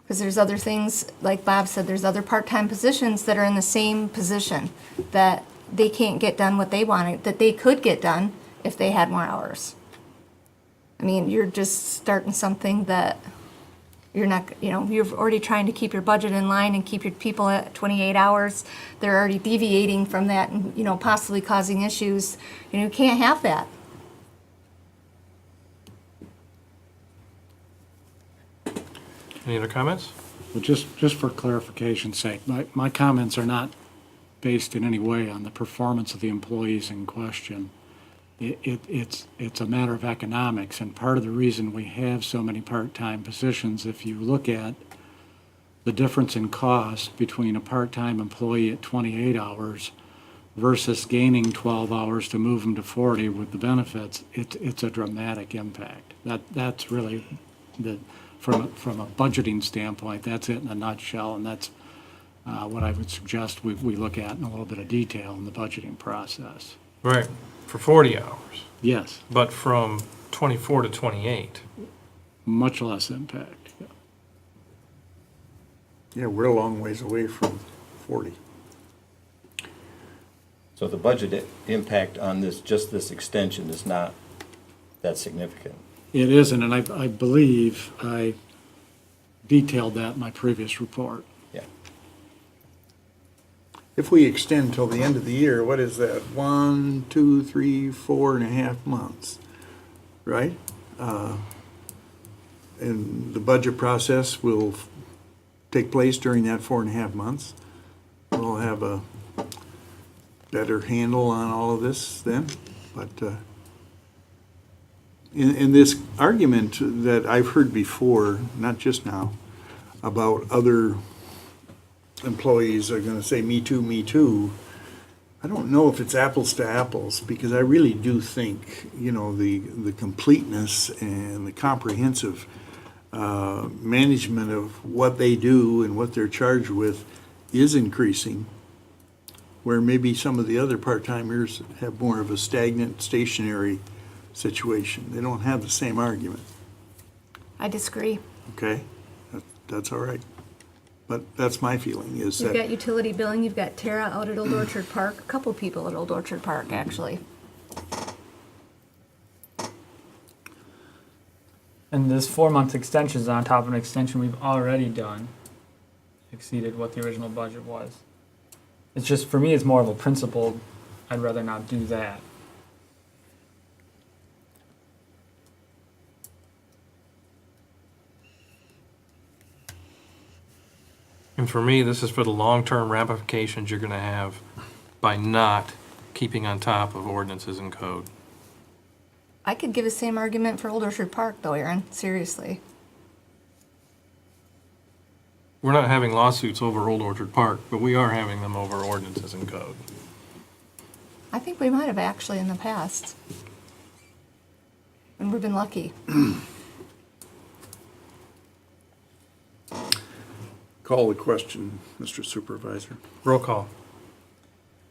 Because there's other things, like Bob said, there's other part-time positions that are in the same position that they can't get done what they wanted, that they could get done if they had more hours. I mean, you're just starting something that you're not, you're already trying to keep your budget in line and keep your people at 28 hours. They're already deviating from that and, possibly causing issues. You can't have that. Any other comments? Well, just for clarification's sake, my comments are not based in any way on the performance of the employees in question. It's a matter of economics, and part of the reason we have so many part-time positions, if you look at the difference in cost between a part-time employee at 28 hours versus gaining 12 hours to move them to 40 with the benefits, it's a dramatic impact. That's really from a budgeting standpoint, that's it in a nutshell, and that's what I would suggest we look at in a little bit of detail in the budgeting process. Right, for 40 hours, Yes, but from 24 to 28. much less impact. Yeah. Yeah, we're a long ways away from 40. So the budget impact on just this extension is not that significant. It isn't, and I believe I detailed that in my previous report. Yeah. If we extend till the end of the year, what is that? 1, 2, 3, 4.5 months, right? And the budget process will take place during that 4.5 months. We'll have a better handle on all of this then, but in this argument that I've heard before, not just now, about other employees are gonna say, me too, me too. I don't know if it's apples to apples, because I really do think, the completeness and the comprehensive management of what they do and what they're charged with is increasing, where maybe some of the other part-timers have more of a stagnant, stationary situation. They don't have the same argument, I disagree. okay? That's all right. But that's my feeling, is You've that, got utility billing, you've got Tara out at Old Orchard Park, a couple people at Old Orchard Park, actually. And this 4-month extension is on top of an extension we've already done, exceeded what the original budget was. It's just, for me, it's more of a principle. I'd rather not do that. And for me, this is for the long-term ramifications you're gonna have by not keeping on top of ordinances and code. I could give the same argument for Old Orchard Park, though, Aaron, seriously. We're not having lawsuits over Old Orchard Park, but we are having them over ordinances and code. I think we might have actually in the past. And we've been lucky. call the question, Mr. Supervisor. Roll call.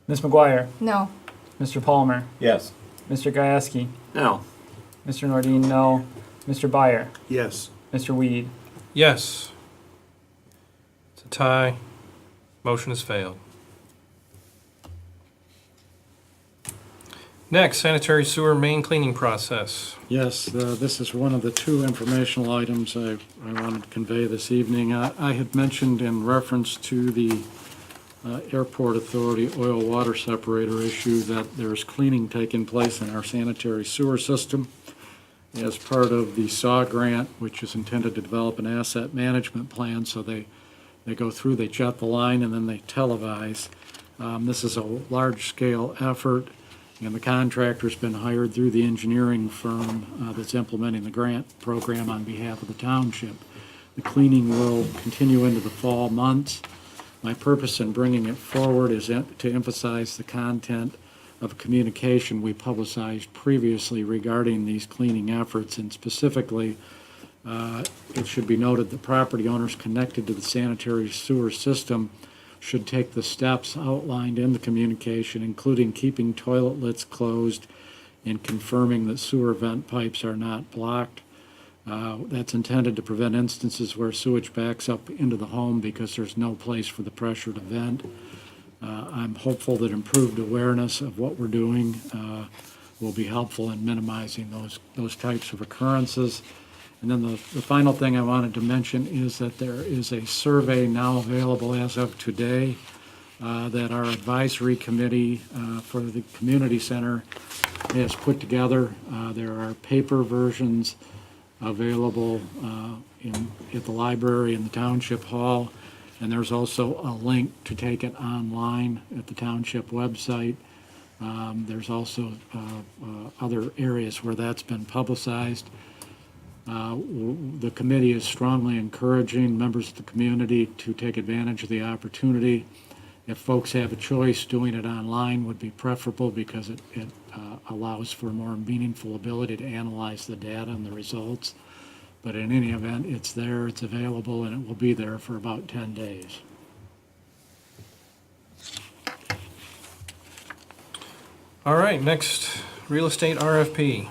Ms. McGuire, No, Mr. Palmer, Yes. Mr. Gieske, No. Mr. Nordine, no. Mr. Byer, Yes. Mr. Weed. Yes. It's a tie. Motion has failed. Next, sanitary sewer main cleaning process. Yes, this is one of the two informational items I wanted to convey this evening. I had mentioned in reference to the Airport Authority oil water separator issue that there's cleaning taking place in our sanitary sewer system as part of the SAW grant, which is intended to develop an asset management plan. So they go through, they jet the line, and then they televise. This is a large-scale effort, and the contractor's been hired through the engineering firm that's implementing the grant program on behalf of the township. The cleaning will continue into the fall months. My purpose in bringing it forward is to emphasize the content of communication we publicized previously regarding these cleaning efforts, and specifically, it should be noted that property owners connected to the sanitary sewer system should take the steps outlined in the communication, including keeping toilet lids closed and confirming that sewer vent pipes are not blocked. That's intended to prevent instances where sewage backs up into the home because there's no place for the pressure to vent. I'm hopeful that improved awareness of what we're doing will be helpful in minimizing those types of occurrences. And then the final thing I wanted to mention is that there is a survey now available as of today that our advisory committee for the community center has put together. There are paper versions available at the library in the Township Hall, and there's also a link to take it online at the Township website. There's also other areas where that's been publicized. The committee is strongly encouraging members of the community to take advantage of the opportunity. If folks have a choice, doing it online would be preferable because it allows for more meaningful ability to analyze the data and the results. But in any event, it's there, it's available, and it will be there for about 10 days. All right, next, real estate RFP.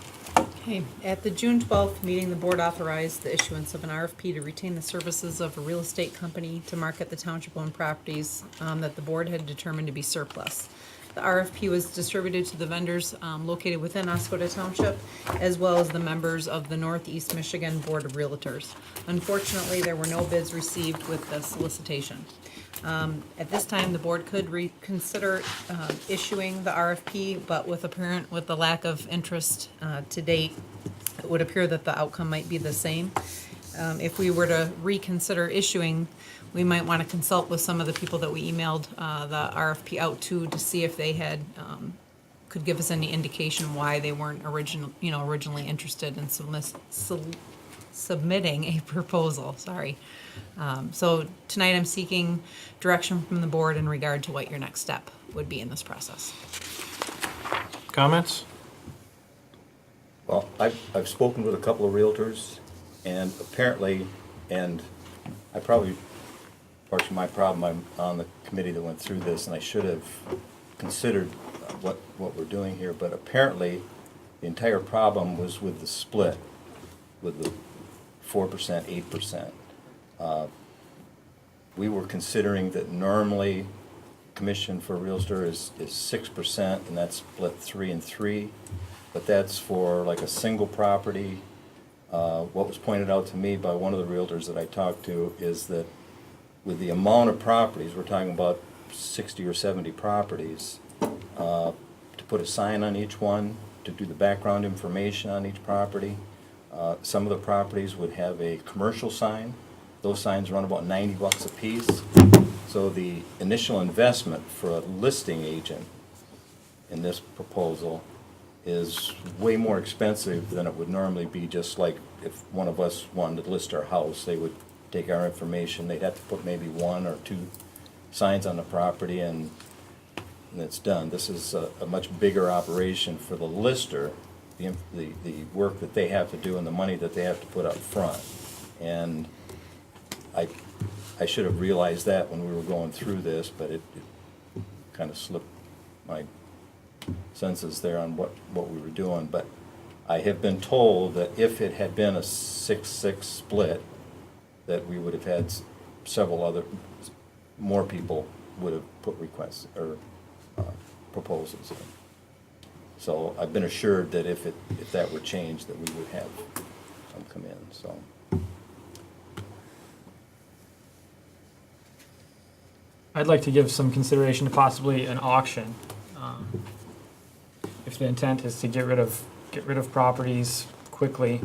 Okay, at the June 12th meeting, the board authorized the issuance of an RFP to retain the services of a real estate company to market the township-owned properties that the board had determined to be surplus. The RFP was distributed to the vendors located within Oscoda Township, as well as the members of the Northeast Michigan Board of Realtors. Unfortunately, there were no bids received with the solicitation. At this time, the board could reconsider issuing the RFP, but with the lack of interest to date, it would appear that the outcome might be the same. If we were to reconsider issuing, we might want to consult with some of the people that we emailed the RFP out to see if they had could give us any indication why they weren't originally interested in submitting a proposal. Sorry. So tonight I'm seeking direction from the board in regard to what your next step would be in this process. Comments? Well, I've spoken with a couple of realtors, and apparently, and I probably, partially my problem, I'm on the committee that went through this, and I should have considered what we're doing here, but apparently, the entire problem was with the split, with the 4%, 8%. We were considering that normally commission for a realtor is 6%, and that's split 3 and 3, but that's for like a single property. What was pointed out to me by one of the realtors that I talked to is that with the amount of properties, we're talking about 60 or 70 properties, to put a sign on each one, to do the background information on each property. Some of the properties would have a commercial sign. Those signs run about $90 a piece. So the initial investment for a listing agent in this proposal is way more expensive than it would normally be, just like if one of us wanted to list our house, they would take our information, they'd have to put maybe 1 or 2 signs on the property and it's done. This is a much bigger operation for the lister, the work that they have to do and the money that they have to put up front. And I should have realized that when we were going through this, but it kind of slipped my senses there on what we were doing. But I have been told that if it had been a 6-6 split, that we would have had more people would have put requests or proposals in. So I've been assured that if that were changed, that we would have them come in, so. I'd like to give some consideration to possibly an auction. If the intent is to get rid of properties quickly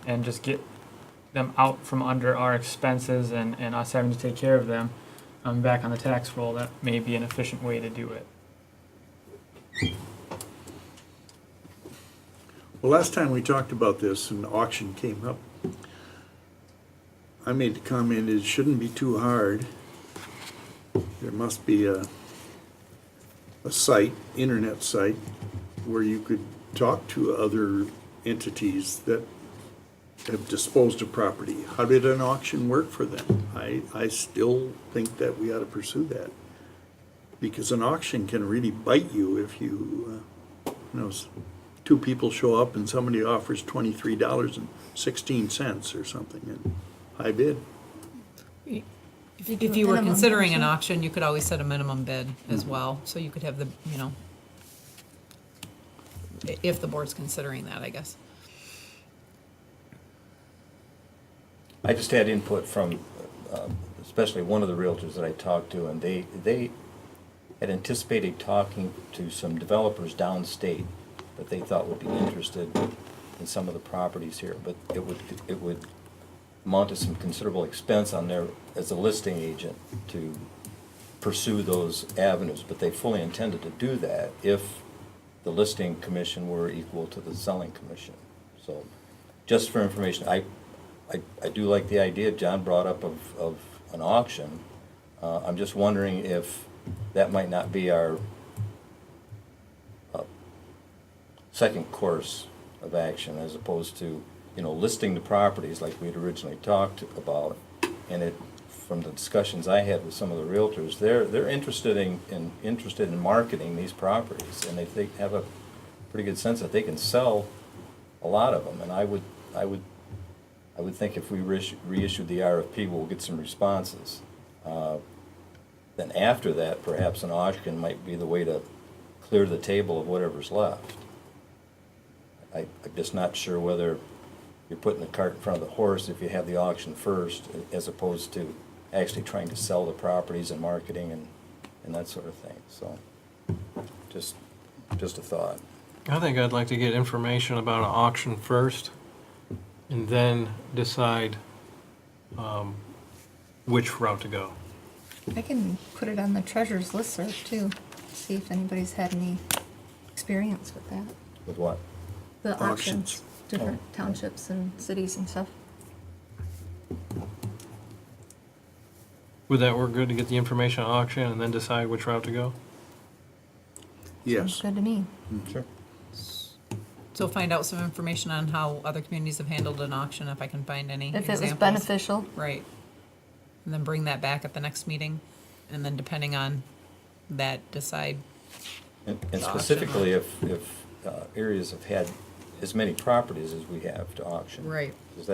and just get them out from under our expenses and us having to take care of them back on the tax roll, that may be an efficient way to do it. Well, last time we talked about this and the auction came up, I made the comment it shouldn't be too hard. There must be a site, internet site, where you could talk to other entities that have disposed of property. How did an auction work for them? I still think that we ought to pursue that. Because an auction can really bite you if you, 2 people show up and somebody offers $23.16 or something, and high bid. If you were considering an auction, you could always set a minimum bid as well, so you could have if the board's considering that, I guess. I just had input from, especially one of the realtors that I talked to, and they had anticipated talking to some developers downstate that they thought would be interested in some of the properties here, but it would amount to some considerable expense on their, as a listing agent, to pursue those avenues, but they fully intended to do that if the listing commission were equal to the selling commission. So, just for information, I do like the idea John brought up of an auction. I'm just wondering if that might not be our second course of action, as opposed to, listing the properties like we had originally talked about. And it, from the discussions I had with some of the realtors, they're interested in marketing these properties, and they have a pretty good sense that they can sell a lot of them. And I would think if we reissued the RFP, we'll get some responses. Then after that, perhaps an auction might be the way to clear the table of whatever's left. I'm just not sure whether you're putting the cart in front of the horse if you have the auction first, as opposed to actually trying to sell the properties and marketing and that sort of thing. So, just a thought. I think I'd like to get information about an auction first, and then decide which route to go. I can put it on the treasurer's listserv too, see if anybody's had any experience with that. With what? The Auctions. auctions, different townships and cities and stuff. Would that work good to get the information on auction and then decide which route to go? Sounds good to me. Sure. So find out some information on how other communities have handled an auction, if I can find any If it was examples. beneficial, Right. And then bring that back at the next meeting, and then depending on that, decide. And specifically, if areas have had as many properties as we have to auction. Right. Because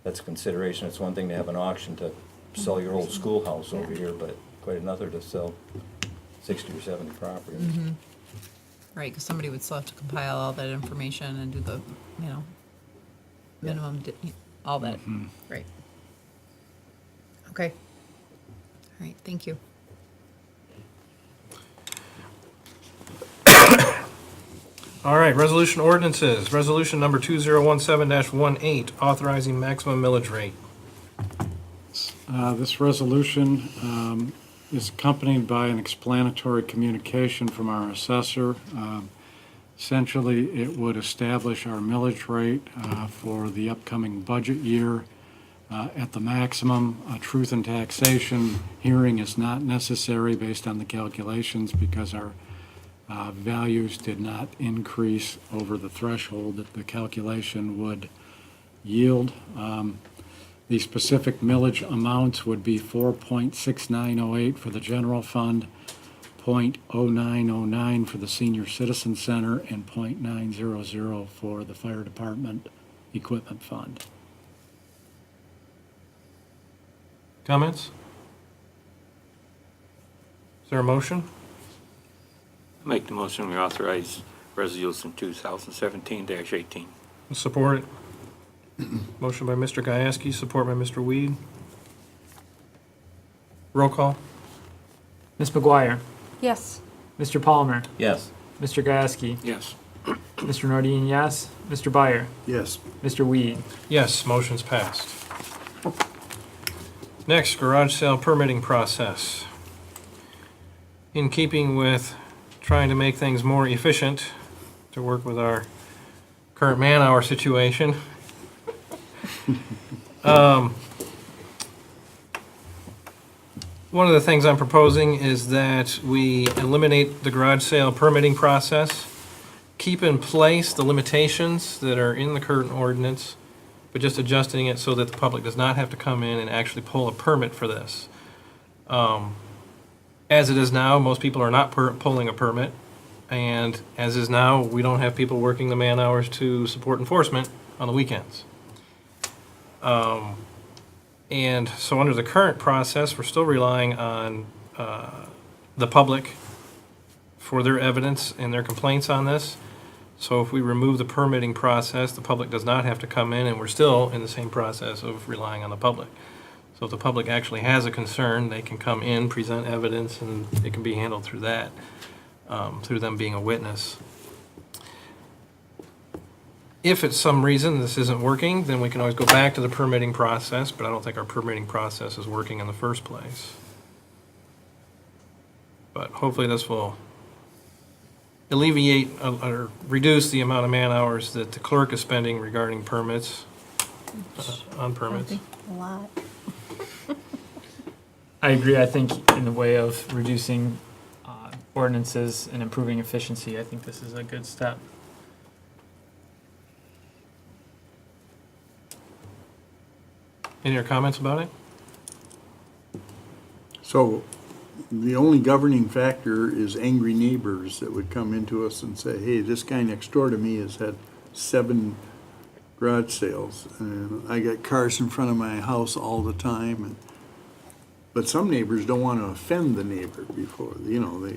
that's a consideration. It's one thing to have an auction to sell your old schoolhouse over Yeah. here, but quite another to sell 60 or 70 properties. Mm-hmm. Right, because somebody would still have to compile all that information and do the, minimum, all that. Right. Okay. All right, thank you. All right, resolution ordinances. Resolution number 2017-18, authorizing maximum millage rate. This resolution is accompanied by an explanatory communication from our assessor. Essentially, it would establish our millage rate for the upcoming budget year at the maximum. A truth in taxation hearing is not necessary based on the calculations because our values did not increase over the threshold that the calculation would yield. The specific millage amounts would be 4.6908 for the general fund, 0.0909 for the senior citizen center, and 0.900 for the fire department equipment fund. Comments? Is there a motion? Make the motion, we authorize resolution 2017-18. Support it. Motion by Mr. Gieske, support by Mr. Weed. Roll call. Ms. McGuire, yes. Mr. Palmer, Yes. Mr. Gieske, Yes. Mr. Nordine, yes, Mr. Byer, Yes. Mr. Weed. Yes, motion's passed. Next, garage sale permitting process. In keeping with trying to make things more efficient, to work with our current man-hour situation, one of the things I'm proposing is that we eliminate the garage sale permitting process, keep in place the limitations that are in the current ordinance, but just adjusting it so that the public does not have to come in and actually pull a permit for this. As it is now, most people are not pulling a permit, and as is now, we don't have people working the man hours to support enforcement on the weekends. And so under the current process, we're still relying on the public for their evidence and their complaints on this. So if we remove the permitting process, the public does not have to come in, and we're still in the same process of relying on the public. So if the public actually has a concern, they can come in, present evidence, and it can be handled through that, through them being a witness. If at some reason this isn't working, then we can always go back to the permitting process, but I don't think our permitting process is working in the first place. But hopefully this will alleviate or reduce the amount of man hours that the clerk is spending regarding permits, on permits. A lot. I agree. I think in the way of reducing ordinances and improving efficiency, I think this is a good step. Any other comments about it? So the only governing factor is angry neighbors that would come into us and say, hey, this guy next door to me has had 7 garage sales, and I got cars in front of my house all the time. But some neighbors don't want to offend the neighbor before, you know what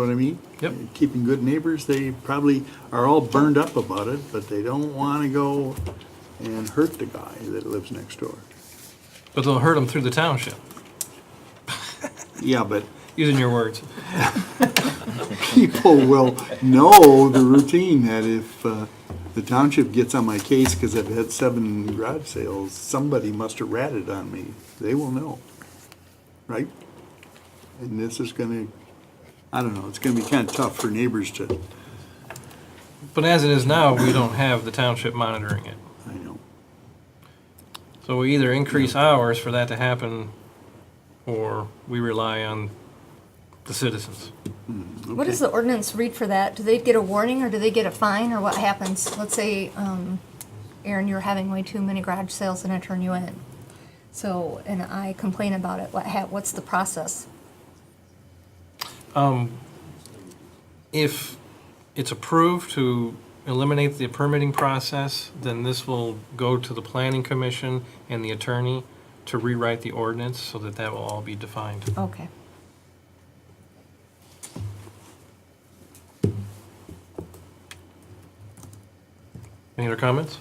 I mean? Yep. Keeping good neighbors, they probably are all burned up about it, but they don't want to go and hurt the guy that lives next door. But they'll hurt them through the township, Yeah, but using your words. people will know the routine that if the township gets on my case because I've had 7 garage sales, somebody must have ratted on me. They will know, right? And this is gonna, I don't know, it's gonna be kind of tough for neighbors to, But as it is now, we don't have the township monitoring it. I know. So we either increase hours for that to happen, or we rely on the citizens. What does the ordinance read for that? Do they get a warning or do they get a fine or what happens? Let's say, Aaron, you're having way too many garage sales and I turn you in. So, and I complain about it. What's the process? If it's approved to eliminate the permitting process, then this will go to the planning commission and the attorney to rewrite the ordinance so that that will all be defined. Okay. Any other comments?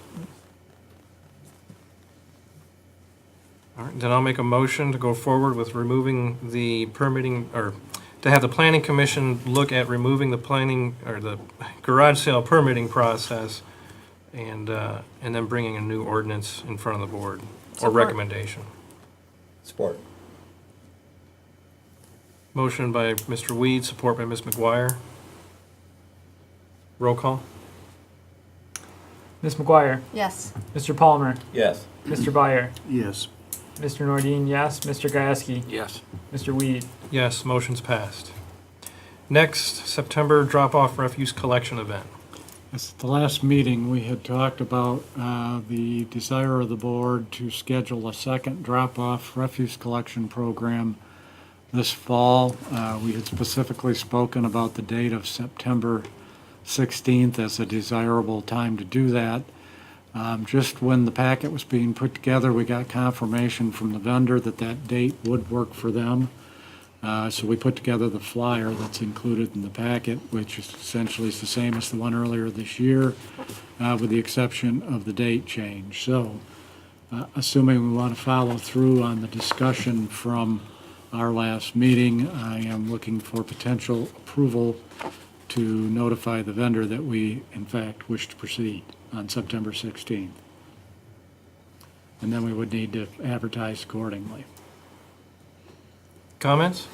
All right, then I'll make a motion to go forward with removing the permitting, or to have the planning commission look at removing the planning, or the garage sale permitting process, and then bringing a new ordinance in front of the board, or Support. recommendation. Support. Motion by Mr. Weed, support by Ms. McGuire. Roll call? Ms. McGuire, Yes. Mr. Palmer, Yes. Mr. Byer, Yes. Mr. Nordine, yes, Mr. Gieske, Yes. Mr. Weed. Yes, motion's passed. Next, September drop-off refuse collection event. At the last meeting, we had talked about the desire of the board to schedule a second drop-off refuse collection program this fall. We had specifically spoken about the date of September 16th as a desirable time to do that. Just when the packet was being put together, we got confirmation from the vendor that that date would work for them. So we put together the flyer that's included in the packet, which is essentially the same as the one earlier this year, with the exception of the date change. So, assuming we want to follow through on the discussion from our last meeting, I am looking for potential approval to notify the vendor that we, in fact, wish to proceed on September 16th. And then we would need to advertise accordingly. Comments?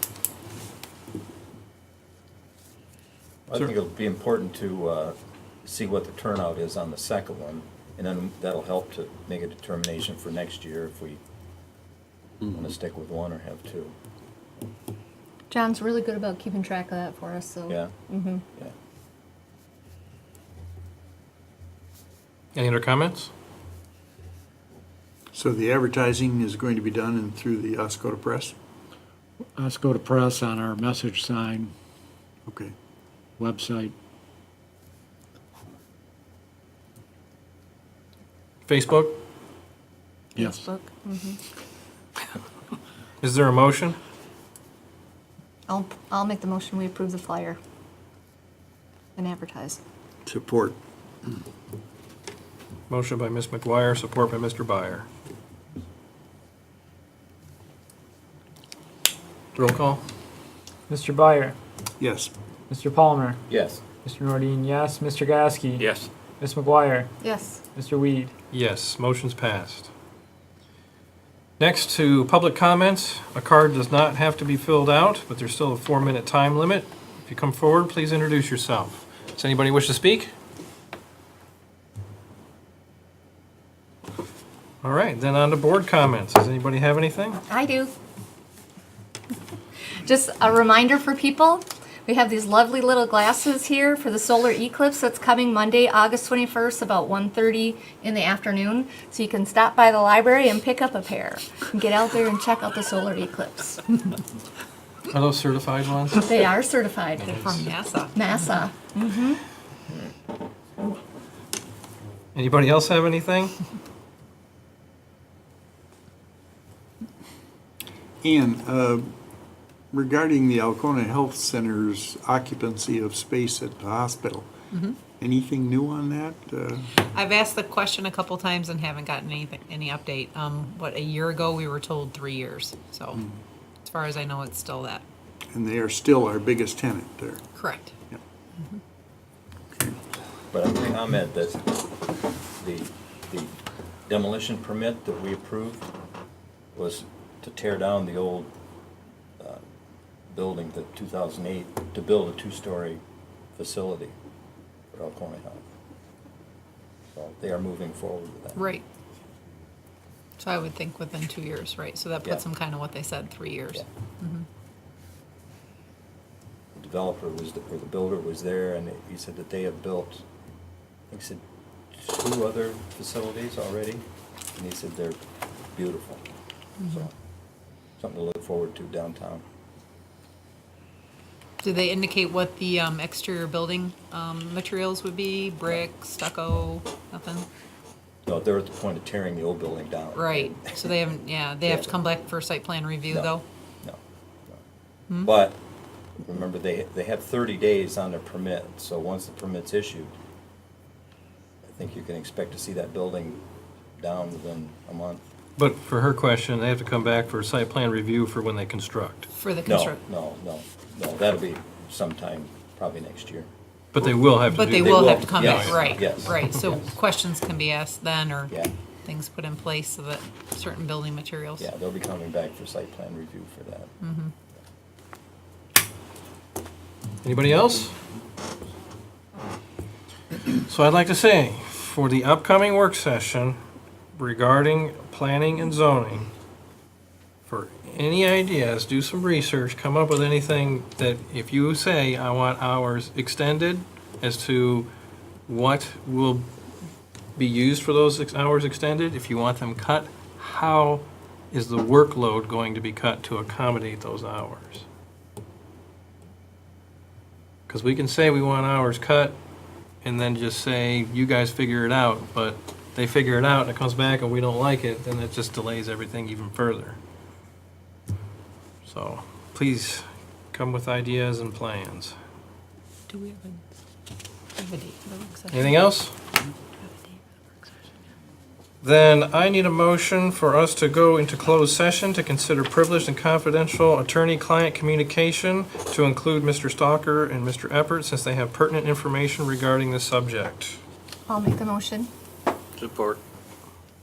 I think it'll be important to see what the turnout is on the second one, and then that'll help to make a determination for next year if we want to stick with one or have 2. John's really good about keeping track of that for us, so. Yeah? Mm-hmm. Yeah. Any other comments? So the advertising is going to be done through the Oscoda Press? Oscoda Press on our message sign Okay. website. Facebook? Yes. Facebook. Mm-hmm. Is there a motion? I'll make the motion, we approve the flyer and advertise. Support. Motion by Ms. McGuire, support by Mr. Byer. Roll call? Mr. Byer, Yes. Mr. Palmer, Yes. Mr. Nordine, yes. Mr. Gasky. Yes. Ms. McGuire, Yes. Mr. Weed. Yes, motion's passed. Next to public comments. A card does not have to be filled out, but there's still a 4-minute time limit. If you come forward, please introduce yourself. Does anybody wish to speak? All right, then on to board comments. Does anybody have anything? I do. Just a reminder for people, we have these lovely little glasses here for the solar eclipse that's coming Monday, August 21st, about 1:30 in the afternoon. So you can stop by the library and pick up a pair and get out there and check out the solar eclipse. Are those certified ones? They are certified. From NASA. NASA. Anybody else have anything? Ian, regarding the Alcona Health Center's occupancy of space at the hospital, anything new on that? I've asked the question a couple times and haven't gotten any update. A year ago, we were told 3 years. So as far as I know, it's still that. And they are still our biggest tenant there. Correct. But I'm going to comment that the demolition permit that we approved was to tear down the old building, the 2008, to build a 2-story facility for Alcona Health. So they are moving forward with that. Right. So I would think within 2 years, right? So that puts Yeah. them kind of what they said, 3 years. Yeah. The developer was, or the builder was there, and he said that they have built, I think he said 2 other facilities already, and he said they're beautiful. So, something to look forward to downtown. Do they indicate what the exterior building materials would be? Brick, stucco, nothing? No, they're at the point of tearing the old building down. Right. So they haven't, they have to come back for site plan review, No. though? No. But, remember, they have 30 days on their permit, so once the permit's issued, I think you can expect to see that building down within a month. But for her question, they have to come back for site plan review for when they construct. For the No, construct? no, that'll be sometime, probably next year. But they will have to do But they that. will will, have to come back, yes, right? yes, Right, so yes. questions can be asked then, or Yeah. things put in place so that certain building materials? Yeah, they'll be coming back for site plan review for that. Anybody else? So I'd like to say, for the upcoming work session regarding planning and zoning, for any ideas, do some research, come up with anything that, if you say, I want hours extended, as to what will be used for those hours extended, if you want them cut, how is the workload going to be cut to accommodate those hours? Because we can say we want hours cut, and then just say, you guys figure it out, but they figure it out and it comes back and we don't like it, then it just delays everything even further. So, please come with ideas and plans. Do we have a date for the work session? Anything else? Then I need a motion for us to go into closed session to consider privileged and confidential attorney-client communication to include Mr. Stalker and Mr. Eppert, since they have pertinent information regarding this subject. I'll make the motion. Support.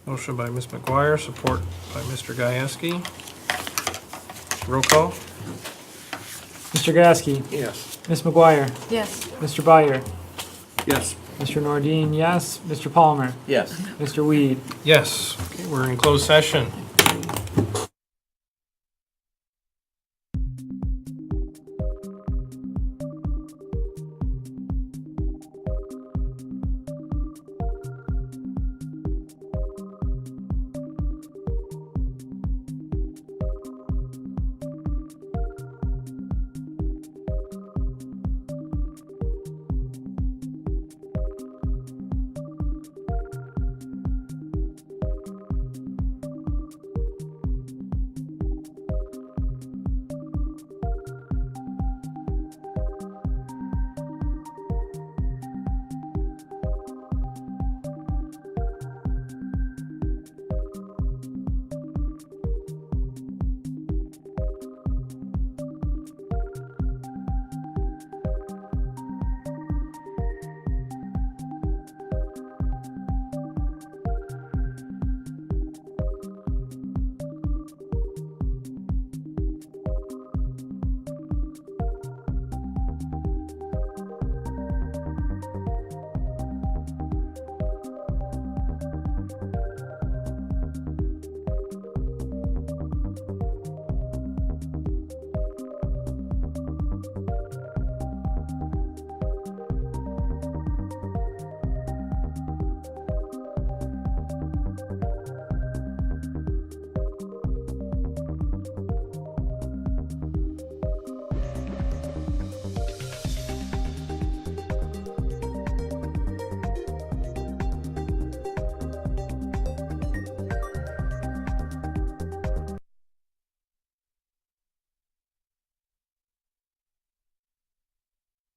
Motion by Ms. McGuire, support by Mr. Gieske. Roll call? Mr. Gasky. Yes. Ms. McGuire. Yes. Mr. Byer. Yes. Mr. Nordine, yes. Mr. Palmer. Yes. Mr. Weed. Yes. Okay, we're in closed session.